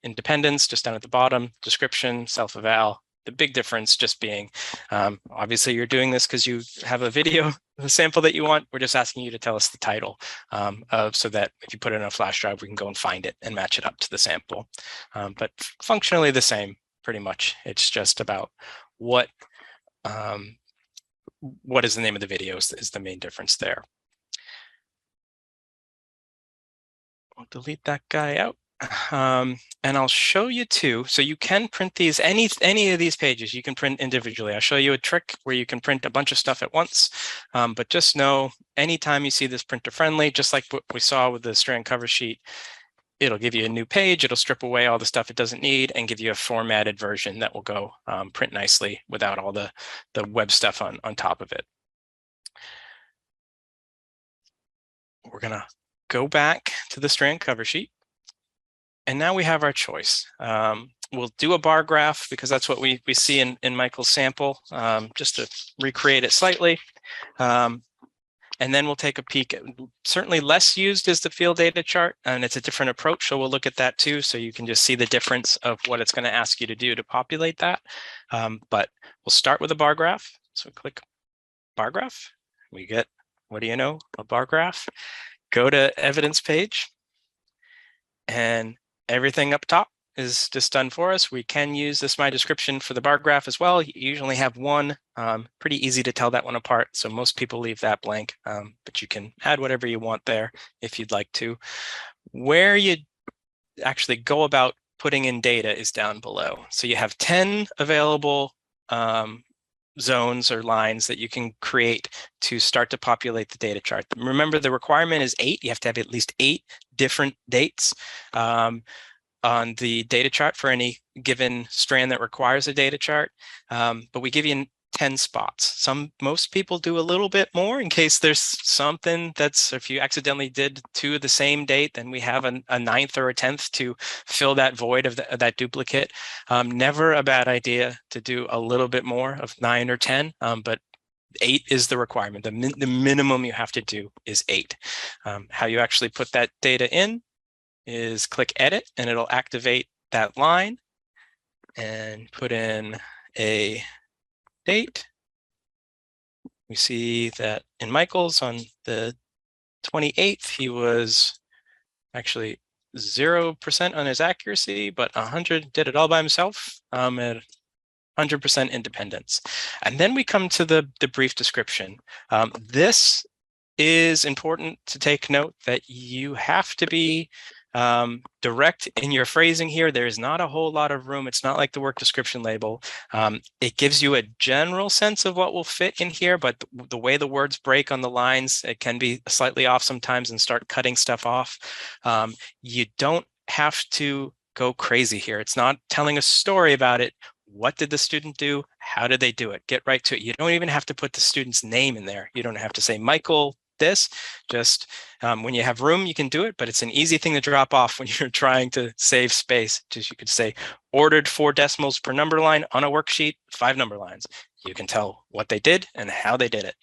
independence, just down at the bottom, description, self-eval, The big difference just being, obviously you're doing this because you have a video sample that you want. We're just asking you to tell us the title so that if you put it in a flash drive, we can go and find it and match it up to the sample. But functionally the same, pretty much. It's just about what is the name of the video is the main difference there. I'll delete that guy out. And I'll show you too. So you can print these, any of these pages you can print individually. I'll show you a trick where you can print a bunch of stuff at once. But just know, anytime you see this printer friendly, just like what we saw with the strand cover sheet, it'll give you a new page, it'll strip away all the stuff it doesn't need and give you a formatted version that will go print nicely without all the web stuff on top of it. We're gonna go back to the strand cover sheet. And now we have our choice. We'll do a bar graph because that's what we see in Michael's sample, just to recreate it slightly. And then we'll take a peek at, certainly less used is the field data chart, and it's a different approach. So we'll look at that too. So you can just see the difference of what it's going to ask you to do to populate that. But we'll start with a bar graph. So click bar graph. We get, what do you know, a bar graph. Go to evidence page, and everything up top is just done for us. We can use this my description for the bar graph as well. You usually have one, pretty easy to tell that one apart. So most people leave that blank, but you can add whatever you want there if you'd like to. Where you actually go about putting in data is down below. So you have 10 available zones or lines that you can create to start to populate the data chart. Remember, the requirement is 8. You have to have at least 8 different dates on the data chart for any given strand that requires a data chart. But we give you 10 spots. Most people do a little bit more in case there's something that's, if you accidentally did 2 of the same date, then we have a 9th or a 10th to fill that void of that duplicate. Never a bad idea to do a little bit more of 9 or 10, but 8 is the requirement. The minimum you have to do is 8. How you actually put that data in is click edit, and it'll activate that line and put in a date. We see that in Michael's on the 28th, he was actually 0% on his accuracy, but 100 did it all by himself at 100% independence. And then we come to the brief description. This is important to take note that you have to be direct in your phrasing here. There is not a whole lot of room. It's not like the work description label. It gives you a general sense of what will fit in here, but the way the words break on the lines, it can be slightly off sometimes and start cutting stuff off. You don't have to go crazy here. It's not telling a story about it. What did the student do? How did they do it? Get right to it. You don't even have to put the student's name in there. You don't have to say Michael this. Just when you have room, you can do it, but it's an easy thing to drop off when you're trying to save space. Just, you could say ordered 4 decimals per number line on a worksheet, 5 number lines. You can tell what they did and how they did it.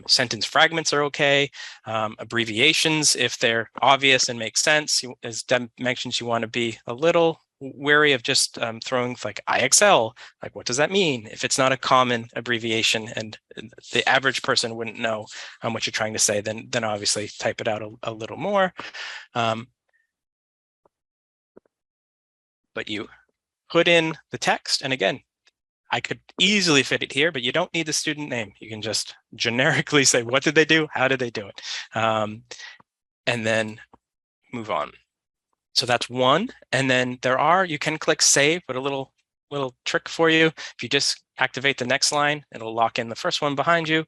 Sentence fragments are okay. Abbreviations, if they're obvious and make sense. As Deb mentioned, you want to be a little wary of just throwing like IXL, like what does that mean? If it's not a common abbreviation and the average person wouldn't know what you're trying to say, then obviously type it out a little more. But you put in the text, and again, I could easily fit it here, but you don't need the student name. You can just generically say, what did they do? How did they do it? And then move on. So that's one. And then you can click save, but a little trick for you. If you just activate the next line, it'll lock in the first one behind you,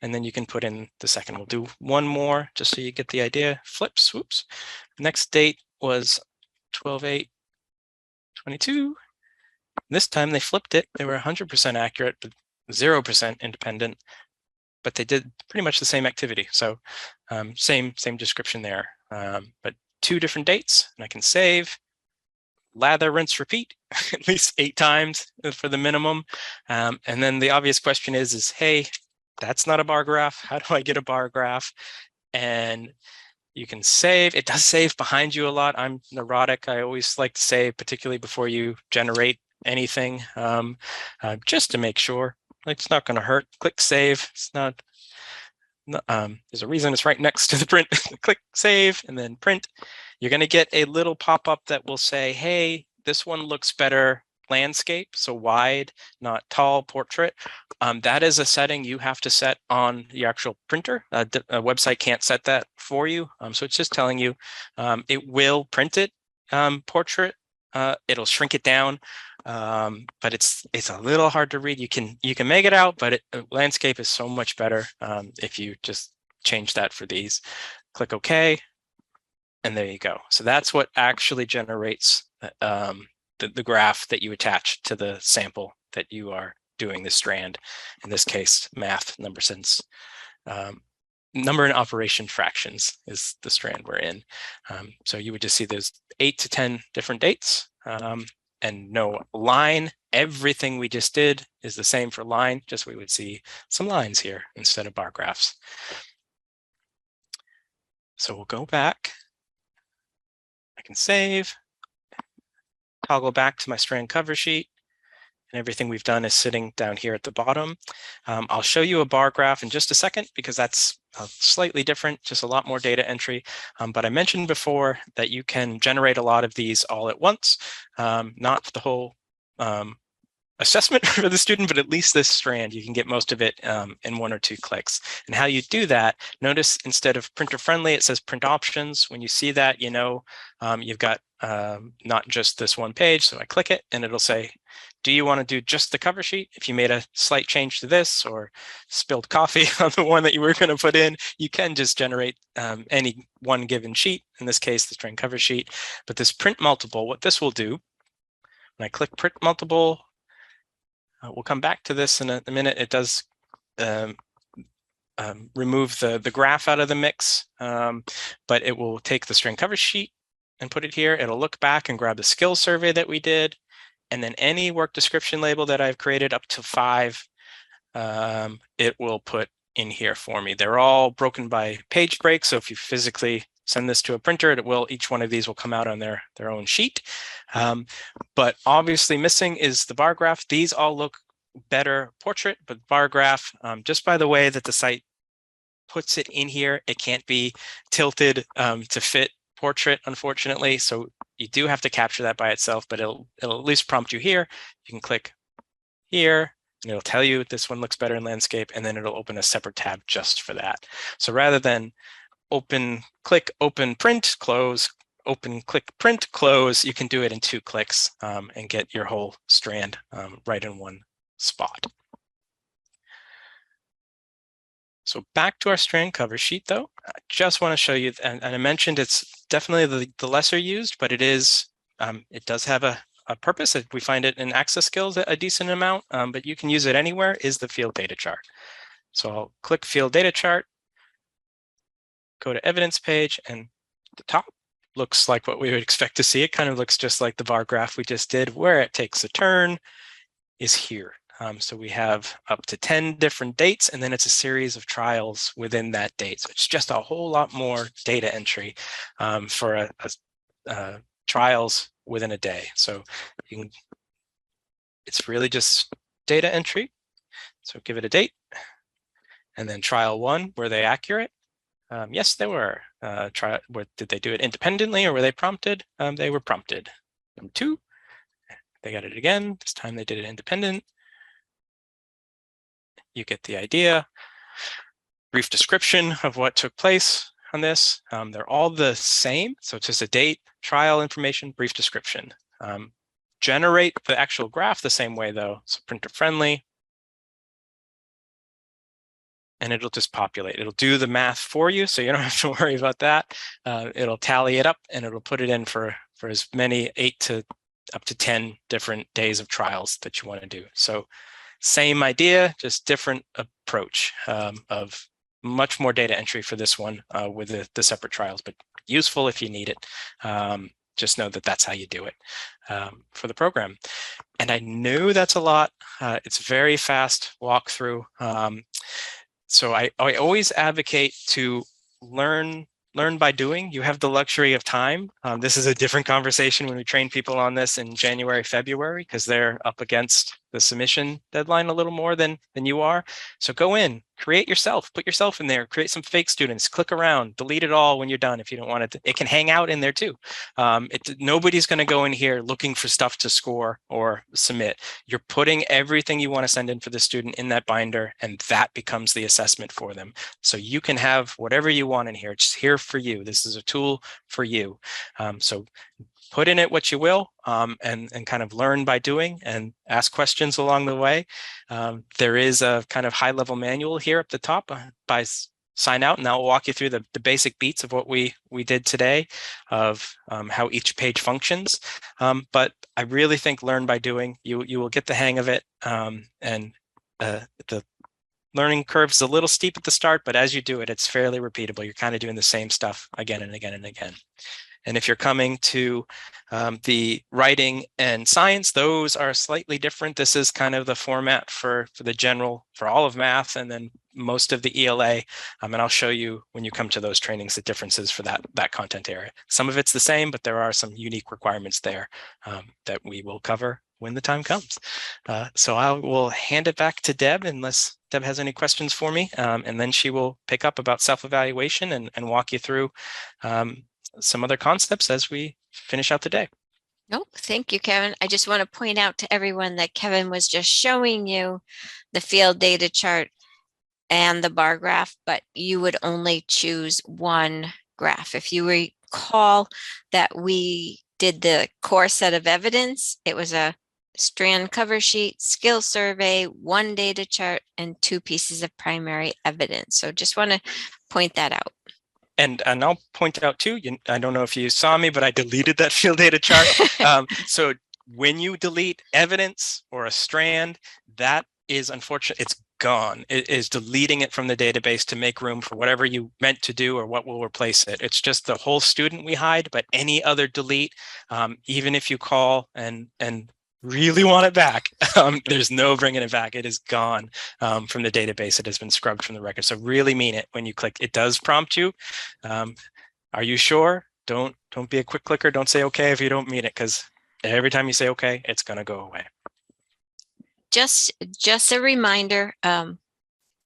and then you can put in the second. We'll do one more just so you get the idea. Flip, swoops. Next date was 12/8/22. This time they flipped it. They were 100% accurate, but 0% independent, but they did pretty much the same activity. So same description there, but 2 different dates, and I can save, lather, rinse, repeat at least 8 times for the minimum. And then the obvious question is, hey, that's not a bar graph. How do I get a bar graph? And you can save. It does save behind you a lot. I'm neurotic. I always like to save, particularly before you generate anything, just to make sure. It's not going to hurt. Click save. It's not. There's a reason it's right next to the print. Click save and then print. You're going to get a little pop-up that will say, hey, this one looks better landscape, so wide, not tall, portrait. That is a setting you have to set on the actual printer. A website can't set that for you. So it's just telling you it will print it portrait. It'll shrink it down, but it's a little hard to read. You can make it out, but landscape is so much better if you just change that for these. Click OK, and there you go. So that's what actually generates the graph that you attach to the sample that you are doing the strand. In this case, math, number sense. Number and operation fractions is the strand we're in. So you would just see there's 8 to 10 different dates and no line. Everything we just did is the same for line, just we would see some lines here instead of bar graphs. So we'll go back. I can save, toggle back to my strand cover sheet. And everything we've done is sitting down here at the bottom. I'll show you a bar graph in just a second because that's slightly different, just a lot more data entry. But I mentioned before that you can generate a lot of these all at once, not the whole assessment for the student, but at least this strand, you can get most of it in 1 or 2 clicks. And how you do that, notice instead of printer friendly, it says print options. When you see that, you know you've got not just this one page. So I click it and it'll say, do you want to do just the cover sheet? If you made a slight change to this or spilled coffee on the one that you were going to put in, you can just generate any one given sheet, in this case, the strand cover sheet. But this print multiple, what this will do, when I click print multiple, we'll come back to this in a minute. It does remove the graph out of the mix, but it will take the strand cover sheet and put it here. It'll look back and grab the skills survey that we did. And then any work description label that I've created up to 5, it will put in here for me. They're all broken by page break. So if you physically send this to a printer, each one of these will come out on their own sheet. But obviously missing is the bar graph. These all look better portrait, but bar graph, just by the way that the site puts it in here, it can't be tilted to fit portrait, unfortunately. So you do have to capture that by itself, but it'll at least prompt you here. You can click here and it'll tell you this one looks better in landscape, and then it'll open a separate tab just for that. So rather than open, click, open, print, close, open, click, print, close, you can do it in 2 clicks and get your whole strand right in one spot. So back to our strand cover sheet, though. I just want to show you, and I mentioned it's definitely the lesser used, but it is, it does have a purpose. We find it in access skills a decent amount, but you can use it anywhere, is the field data chart. So I'll click field data chart, go to evidence page, and the top looks like what we would expect to see. It kind of looks just like the bar graph we just did. Where it takes a turn is here. So we have up to 10 different dates, and then it's a series of trials within that date. So it's just a whole lot more data entry for trials within a day. So you can, it's really just data entry. So give it a date. And then trial 1, were they accurate? Yes, they were. Did they do it independently or were they prompted? They were prompted. Number 2, they got it again. This time they did it independent. You get the idea. Brief description of what took place on this. They're all the same. So it's just a date, trial information, brief description. Generate the actual graph the same way though. So printer friendly. And it'll just populate. It'll do the math for you, so you don't have to worry about that. It'll tally it up and it'll put it in for as many 8 to up to 10 different days of trials that you want to do. So same idea, just different approach of much more data entry for this one with the separate trials, but useful if you need it. Just know that that's how you do it for the program. And I know that's a lot. It's very fast walkthrough. So I always advocate to learn learn by doing. You have the luxury of time. This is a different conversation when we train people on this in January, February, because they're up against the submission deadline a little more than you are. So go in, create yourself, put yourself in there, create some fake students, click around, delete it all when you're done if you don't want it. It can hang out in there too. Nobody's going to go in here looking for stuff to score or submit. You're putting everything you want to send in for the student in that binder, and that becomes the assessment for them. So you can have whatever you want in here. It's here for you. This is a tool for you. So put in it what you will, and kind of learn by doing and ask questions along the way. There is a kind of high-level manual here up the top by Sign Out, and that will walk you through the basic beats of what we did today, of how each page functions. But I really think learn by doing. You will get the hang of it, and the learning curve is a little steep at the start, but as you do it, it's fairly repeatable. You're kind of doing the same stuff again and again and again. And if you're coming to the writing and science, those are slightly different. This is kind of the format for the general, for all of math, and then most of the ELA. And I'll show you when you come to those trainings, the differences for that content area. Some of it's the same, but there are some unique requirements there that we will cover when the time comes. So I will hand it back to Deb, unless Deb has any questions for me, and then she will pick up about self-evaluation and walk you through some other concepts as we finish out the day. No, thank you, Kevin. I just want to point out to everyone that Kevin was just showing you the field data chart and the bar graph, but you would only choose one graph. If you recall that we did the core set of evidence, it was a strand cover sheet, skill survey, one data chart, and 2 pieces of primary evidence. So just want to point that out. And I'll point out too, I don't know if you saw me, but I deleted that field data chart. So when you delete evidence or a strand, that is unfortunate. It's gone. It is deleting it from the database to make room for whatever you meant to do or what will replace it. It's just the whole student we hide, but any other delete, even if you call and really want it back, there's no bringing it back. It is gone from the database. It has been scrubbed from the record. So really mean it when you click. It does prompt you. Are you sure? Don't be a quick clicker. Don't say okay if you don't mean it, because every time you say okay, it's going to go away. Just a reminder,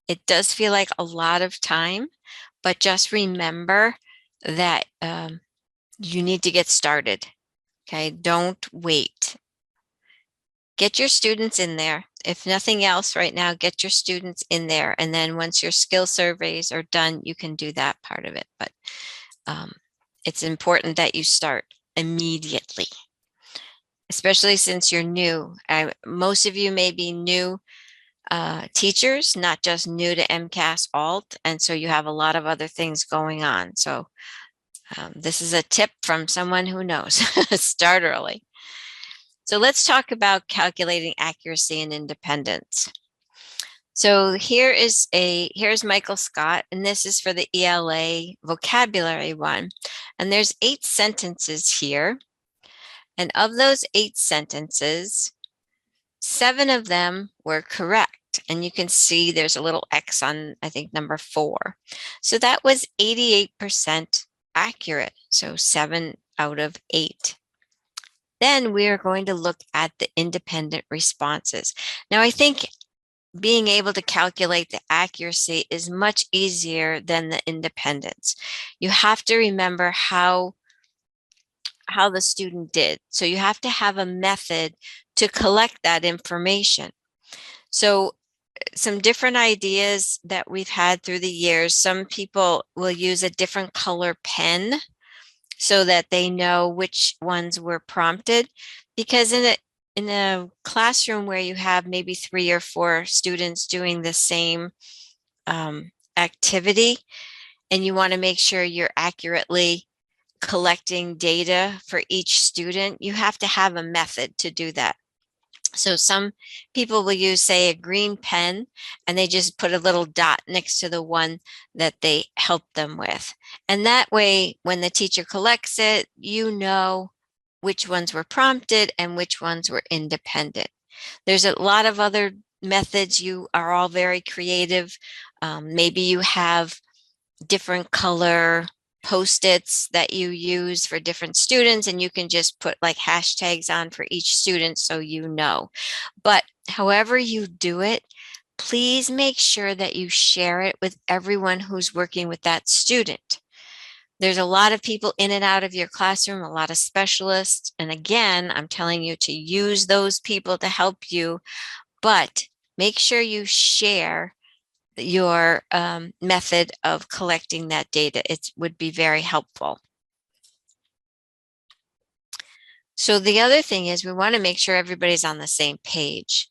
it does feel like a lot of time, but just remember that you need to get started. Okay, don't wait. Get your students in there. If nothing else right now, get your students in there. And then once your skill surveys are done, you can do that part of it. But it's important that you start immediately, especially since you're new. Most of you may be new teachers, not just new to MCAS-Alt. And so you have a lot of other things going on. So this is a tip from someone who knows. Start early. So let's talk about calculating accuracy and independence. So here's Michael Scott, and this is for the ELA vocabulary one. And there's 8 sentences here. And of those 8 sentences, 7 of them were correct. And you can see there's a little X on, I think, number 4. So that was 88% accurate. So 7 out of 8. Then we are going to look at the independent responses. Now, I think being able to calculate the accuracy is much easier than the independence. You have to remember how the student did. So you have to have a method to collect that information. So some different ideas that we've had through the years, some people will use a different color pen so that they know which ones were prompted, because in a classroom where you have maybe 3 or 4 students doing the same activity, and you want to make sure you're accurately collecting data for each student, you have to have a method to do that. So some people will use, say, a green pen, and they just put a little dot next to the one that they helped them with. And that way, when the teacher collects it, you know which ones were prompted and which ones were independent. There's a lot of other methods. You are all very creative. Maybe you have different color Post-its that you use for different students, and you can just put like hashtags on for each student so you know. But however you do it, please make sure that you share it with everyone who's working with that student. There's a lot of people in and out of your classroom, a lot of specialists. And again, I'm telling you to use those people to help you, but make sure you share your method of collecting that data. It would be very helpful. So the other thing is we want to make sure everybody's on the same page.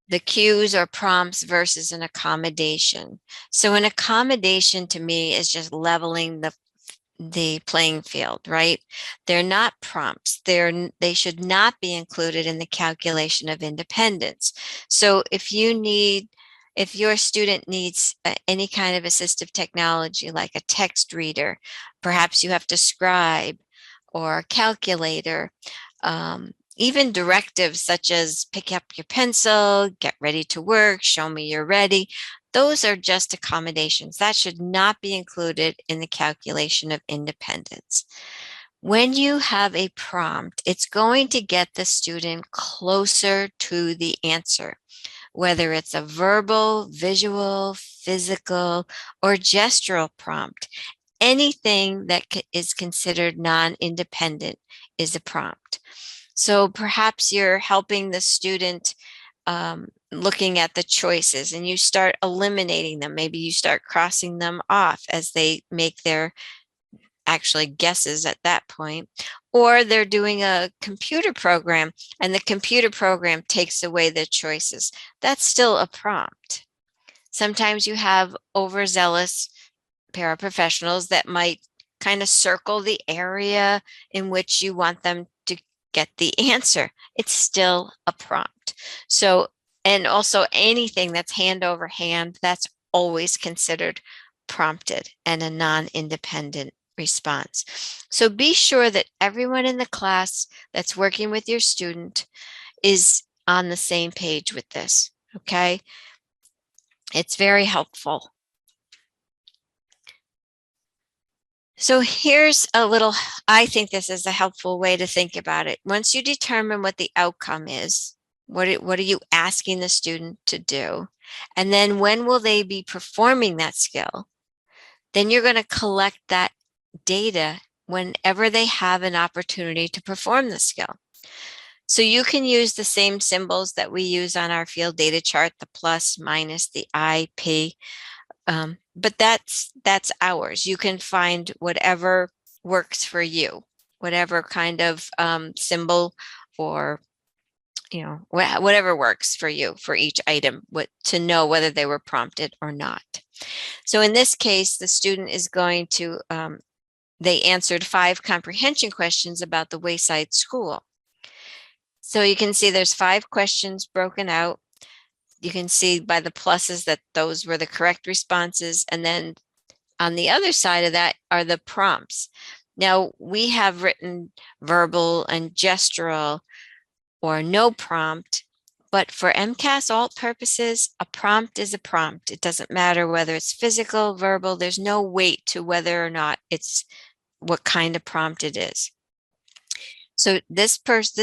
The cues or prompts versus an accommodation. So an accommodation to me is just leveling the playing field, right? They're not prompts. They should not be included in the calculation of independence. So if your student needs any kind of assistive technology like a text reader, perhaps you have to scribe or a calculator, even directives such as pick up your pencil, get ready to work, show me you're ready. Those are just accommodations. That should not be included in the calculation of independence. When you have a prompt, it's going to get the student closer to the answer, whether it's a verbal, visual, physical, or gestural prompt. Anything that is considered non-independent is a prompt. So perhaps you're helping the student looking at the choices and you start eliminating them. Maybe you start crossing them off as they make their actually guesses at that point. Or they're doing a computer program and the computer program takes away the choices. That's still a prompt. Sometimes you have overzealous paraprofessionals that might kind of circle the area in which you want them to get the answer. It's still a prompt. So, and also anything that's hand over hand, that's always considered prompted and a non-independent response. So be sure that everyone in the class that's working with your student is on the same page with this, okay? It's very helpful. So here's a little, I think this is a helpful way to think about it. Once you determine what the outcome is, what are you asking the student to do? And then when will they be performing that skill? Then you're going to collect that data whenever they have an opportunity to perform the skill. So you can use the same symbols that we use on our field data chart, the plus, minus, the IP. But that's ours. You can find whatever works for you, whatever kind of symbol or whatever works for you for each item, to know whether they were prompted or not. So in this case, the student is going to, they answered 5 comprehension questions about the Wayside School. So you can see there's 5 questions broken out. You can see by the pluses that those were the correct responses. And then on the other side of that are the prompts. Now we have written verbal and gestural or no prompt, but for MCAS-Alt purposes, a prompt is a prompt. It doesn't matter whether it's physical, verbal, there's no weight to whether or not it's what kind of prompt it is. So this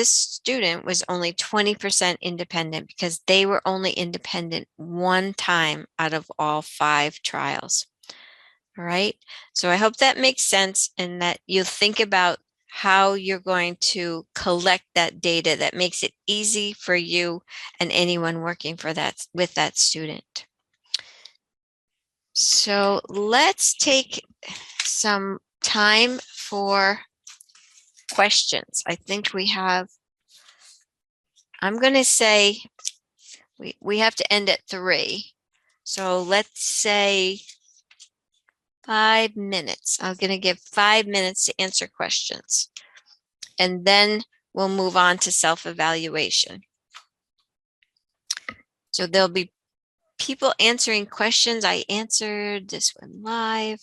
student was only 20% independent because they were only independent one time out of all 5 trials. All right. So I hope that makes sense and that you think about how you're going to collect that data that makes it easy for you and anyone working with that student. So let's take some time for questions. I think we have, I'm going to say we have to end at 3. So let's say 5 minutes. I'm going to give 5 minutes to answer questions. And then we'll move on to self-evaluation. So there'll be people answering questions. I answered this one live.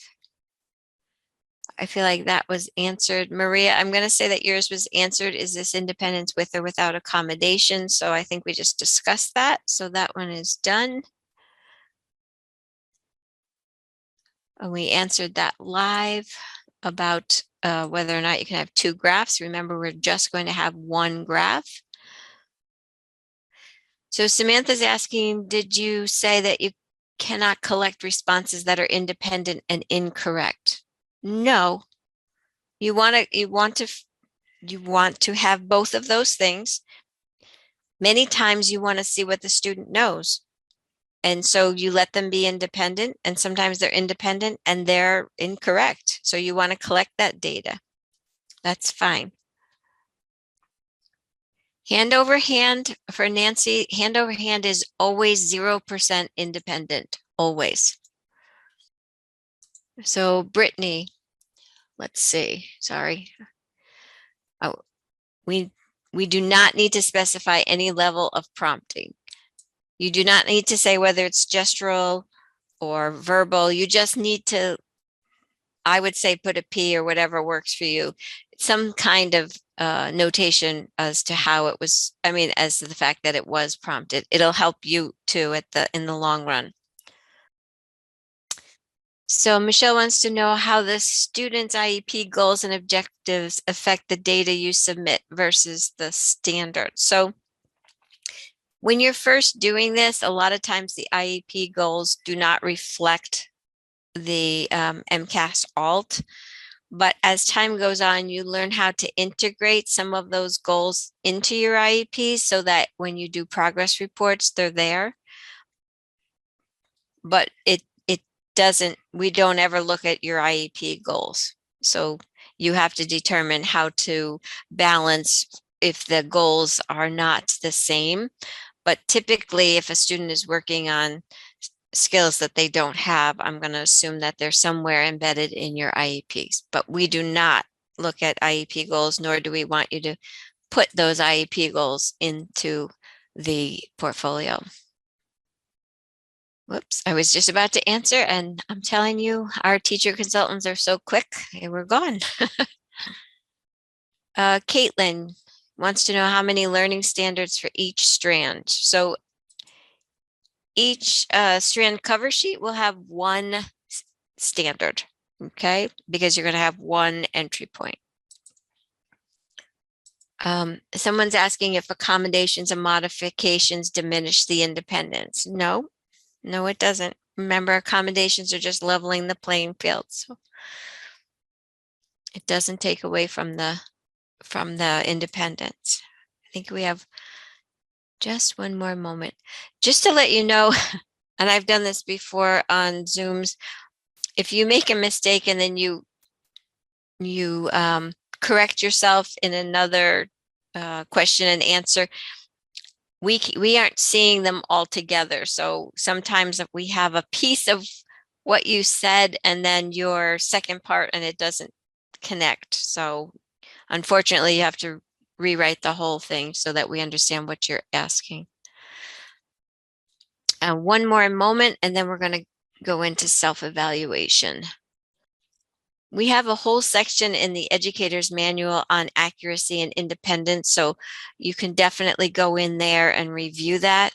I feel like that was answered. Maria, I'm going to say that yours was answered. Is this independence with or without accommodation? So I think we just discussed that. So that one is done. We answered that live about whether or not you can have two graphs. Remember, we're just going to have one graph. So Samantha's asking, did you say that you cannot collect responses that are independent and incorrect? No. You want to have both of those things. Many times you want to see what the student knows. And so you let them be independent, and sometimes they're independent and they're incorrect. So you want to collect that data. That's fine. Hand over hand for Nancy, hand over hand is always 0% independent, always. So Brittany, let's see, sorry. Oh, we do not need to specify any level of prompting. You do not need to say whether it's gestural or verbal. You just need to, I would say, put a P or whatever works for you. Some kind of notation as to how it was, as to the fact that it was prompted. It'll help you too in the long run. So Michelle wants to know how the student's IEP goals and objectives affect the data you submit versus the standard. So when you're first doing this, a lot of times the IEP goals do not reflect the MCAS-Alt. But as time goes on, you learn how to integrate some of those goals into your IEPs so that when you do progress reports, they're there. But we don't ever look at your IEP goals. So you have to determine how to balance if the goals are not the same. But typically, if a student is working on skills that they don't have, I'm going to assume that they're somewhere embedded in your IEPs. But we do not look at IEP goals, nor do we want you to put those IEP goals into the portfolio. Whoops, I was just about to answer, and I'm telling you, our teacher consultants are so quick, and we're gone. Caitlin wants to know how many learning standards for each strand. So each strand cover sheet will have one standard, okay? Because you're going to have one entry point. Someone's asking if accommodations and modifications diminish the independence. No, it doesn't. Remember, accommodations are just leveling the playing field. So it doesn't take away from the independence. I think we have just one more moment. Just to let you know, and I've done this before on Zooms, if you make a mistake and then you correct yourself in another question and answer, we aren't seeing them all together. So sometimes we have a piece of what you said and then your second part and it doesn't connect. So unfortunately, you have to rewrite the whole thing so that we understand what you're asking. One more moment, and then we're going to go into self-evaluation. We have a whole section in the educator's manual on accuracy and independence, so you can definitely go in there and review that.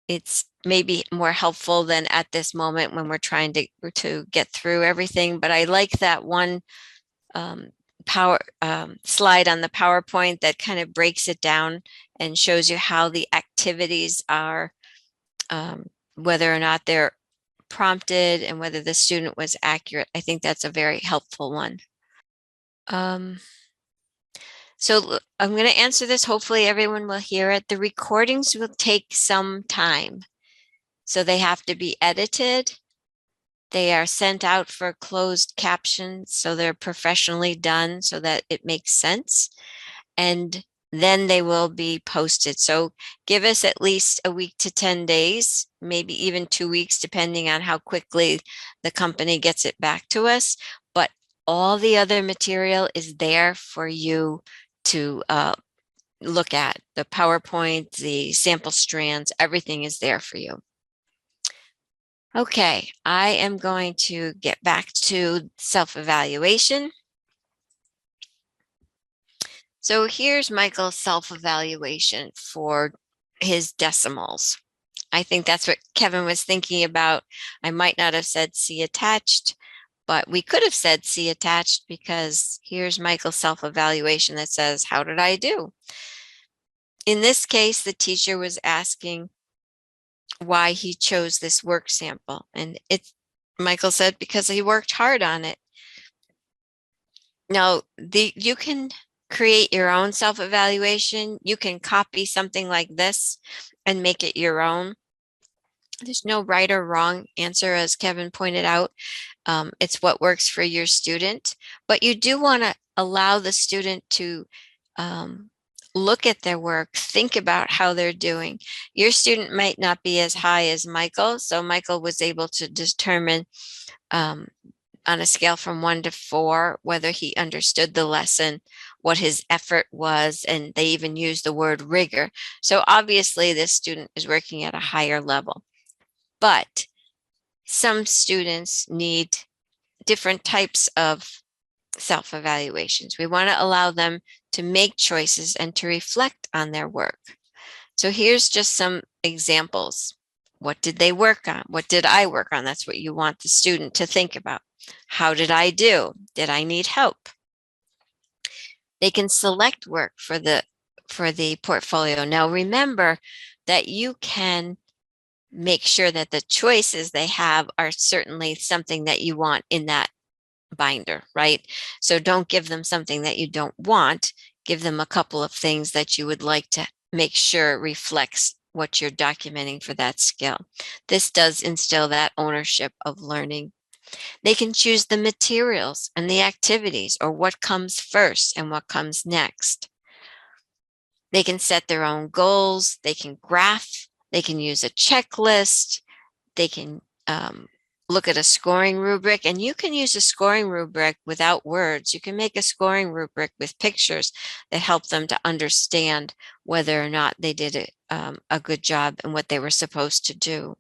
It's maybe more helpful than at this moment when we're trying to get through everything, but I like that one slide on the PowerPoint that kind of breaks it down and shows you how the activities are, whether or not they're prompted and whether the student was accurate. I think that's a very helpful one. So I'm going to answer this. Hopefully everyone will hear it. The recordings will take some time. So they have to be edited. They are sent out for closed captions, so they're professionally done so that it makes sense. And then they will be posted. So give us at least a week to 10 days, maybe even 2 weeks, depending on how quickly the company gets it back to us. But all the other material is there for you to look at. The PowerPoint, the sample strands, everything is there for you. Okay, I am going to get back to self-evaluation. So here's Michael's self-evaluation for his decimals. I think that's what Kevin was thinking about. I might not have said see attached, but we could have said see attached because here's Michael's self-evaluation that says, how did I do? In this case, the teacher was asking why he chose this work sample. And Michael said, because he worked hard on it. Now, you can create your own self-evaluation. You can copy something like this and make it your own. There's no right or wrong answer, as Kevin pointed out. It's what works for your student, but you do want to allow the student to look at their work, think about how they're doing. Your student might not be as high as Michael, so Michael was able to determine on a scale from 1 to 4 whether he understood the lesson, what his effort was, and they even used the word rigor. So obviously this student is working at a higher level. But some students need different types of self-evaluations. We want to allow them to make choices and to reflect on their work. So here's just some examples. What did they work on? What did I work on? That's what you want the student to think about. How did I do? Did I need help? They can select work for the portfolio. Now remember that you can make sure that the choices they have are certainly something that you want in that binder, right? So don't give them something that you don't want. Give them a couple of things that you would like to make sure reflects what you're documenting for that skill. This does instill that ownership of learning. They can choose the materials and the activities, or what comes first and what comes next. They can set their own goals. They can graph. They can use a checklist. They can look at a scoring rubric, and you can use a scoring rubric without words. You can make a scoring rubric with pictures that help them to understand whether or not they did a good job and what they were supposed to do.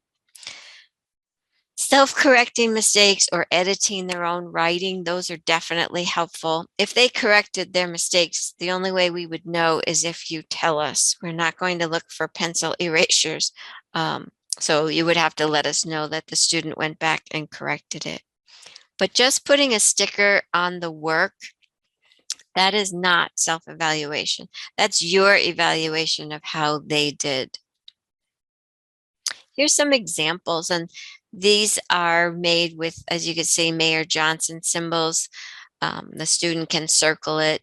Self-correcting mistakes or editing their own writing, those are definitely helpful. If they corrected their mistakes, the only way we would know is if you tell us. We're not going to look for pencil erasures. So you would have to let us know that the student went back and corrected it. But just putting a sticker on the work, that is not self-evaluation. That's your evaluation of how they did. Here's some examples, and these are made with, as you can see, Mayor Johnson symbols. The student can circle it.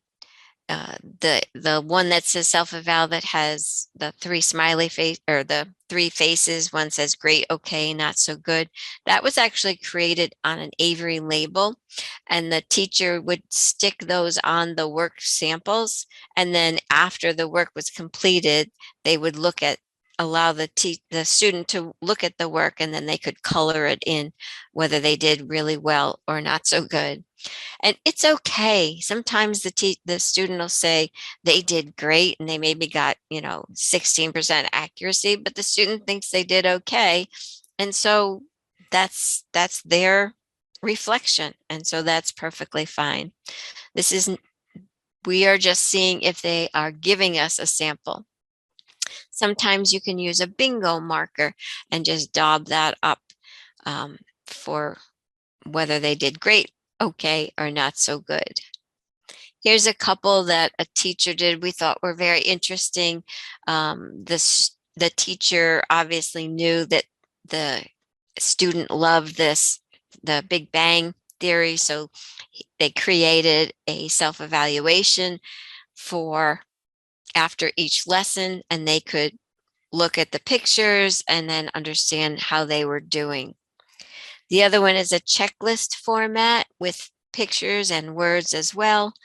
The one that says self-eval that has the 3 smiley face, or the 3 faces, one says great, okay, not so good. That was actually created on an Avery label, and the teacher would stick those on the work samples, and then after the work was completed, they would allow the student to look at the work, and then they could color it in whether they did really well or not so good. And it's okay. Sometimes the student will say they did great and they maybe got, 16% accuracy, but the student thinks they did okay. And so that's their reflection. And so that's perfectly fine. We are just seeing if they are giving us a sample. Sometimes you can use a bingo marker and just daub that up for whether they did great, okay, or not so good. Here's a couple that a teacher did we thought were very interesting. The teacher obviously knew that the student loved the Big Bang Theory, so they created a self-evaluation for after each lesson, and they could look at the pictures and then understand how they were doing. The other one is a checklist format with pictures and words as well.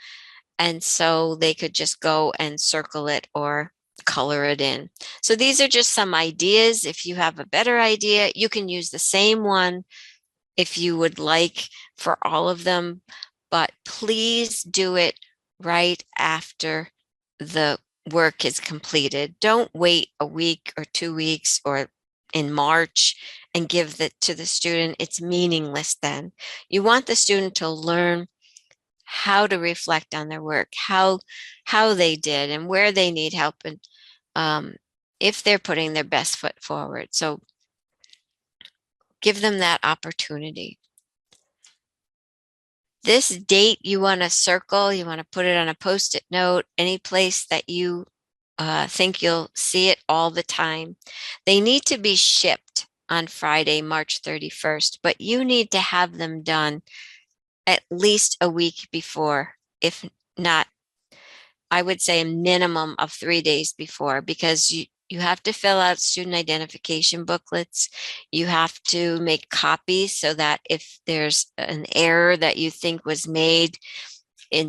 And so they could just go and circle it or color it in. So these are just some ideas. If you have a better idea, you can use the same one if you would like for all of them, but please do it right after the work is completed. Don't wait a week or 2 weeks or in March and give that to the student. It's meaningless then. You want the student to learn how to reflect on their work, how they did and where they need help. And if they're putting their best foot forward. So give them that opportunity. This date you want to circle, you want to put it on a Post-it note, any place that you think you'll see it all the time. They need to be shipped on Friday, March 31st, but you need to have them done at least a week before, if not, I would say a minimum of 3 days before, because you have to fill out student identification booklets. You have to make copies so that if there's an error that you think was made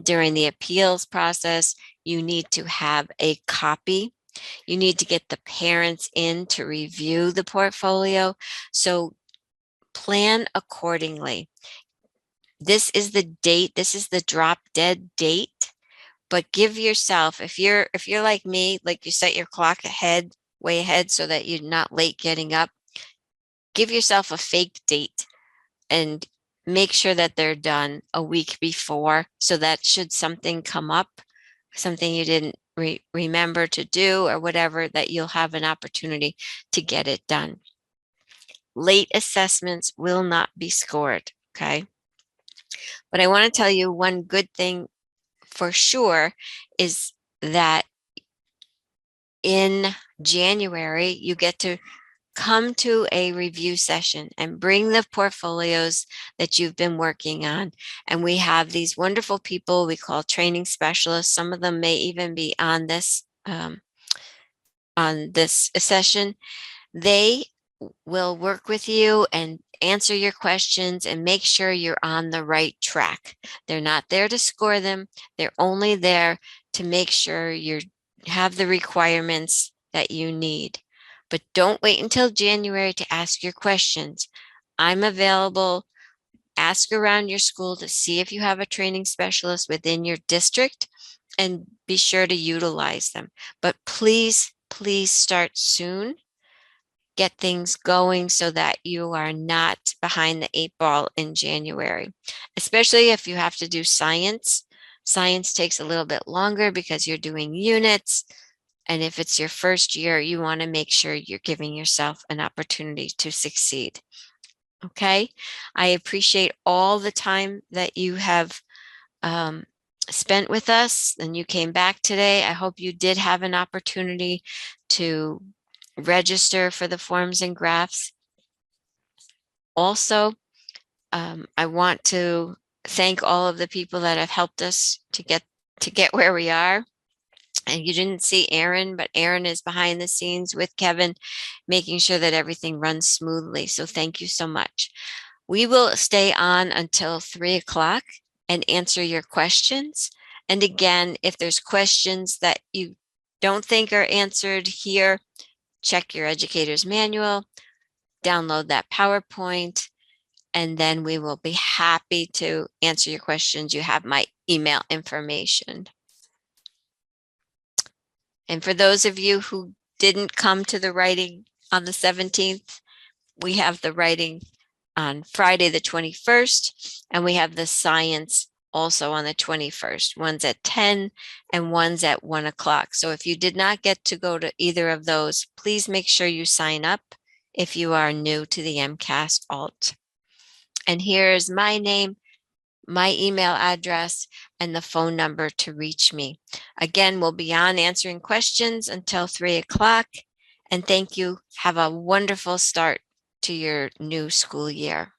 during the appeals process, you need to have a copy. You need to get the parents in to review the portfolio. So plan accordingly. This is the date, this is the drop dead date, but give yourself, if you're like me, like you set your clock ahead, way ahead so that you're not late getting up, give yourself a fake date and make sure that they're done a week before, so that should something come up, something you didn't remember to do or whatever, that you'll have an opportunity to get it done. Late assessments will not be scored, okay? But I want to tell you one good thing for sure is that in January, you get to come to a review session and bring the portfolios that you've been working on. And we have these wonderful people we call training specialists. Some of them may even be on this session. They will work with you and answer your questions and make sure you're on the right track. They're not there to score them. They're only there to make sure you have the requirements that you need. But don't wait until January to ask your questions. I'm available. Ask around your school to see if you have a training specialist within your district and be sure to utilize them. But please, please start soon. Get things going so that you are not behind the 8 ball in January, especially if you have to do science. Science takes a little bit longer because you're doing units. And if it's your first year, you want to make sure you're giving yourself an opportunity to succeed. Okay. I appreciate all the time that you have spent with us and you came back today. I hope you did have an opportunity to register for the forms and graphs. Also, I want to thank all of the people that have helped us to get where we are. And you didn't see Aaron, but Aaron is behind the scenes with Kevin, making sure that everything runs smoothly. So thank you so much. We will stay on until 3 o'clock and answer your questions. And again, if there's questions that you don't think are answered here, check your educator's manual, download that PowerPoint, and then we will be happy to answer your questions. You have my email information. And for those of you who didn't come to the writing on the 17th, we have the writing on Friday the 21st, and we have the science also on the 21st. One's at 10 and one's at 1 o'clock. So if you did not get to go to either of those, please make sure you sign up if you are new to the MCAS-Alt. And here's my name, my email address, and the phone number to reach me. Again, we'll be on answering questions until 3 o'clock. And thank you. Have a wonderful start to your new school year.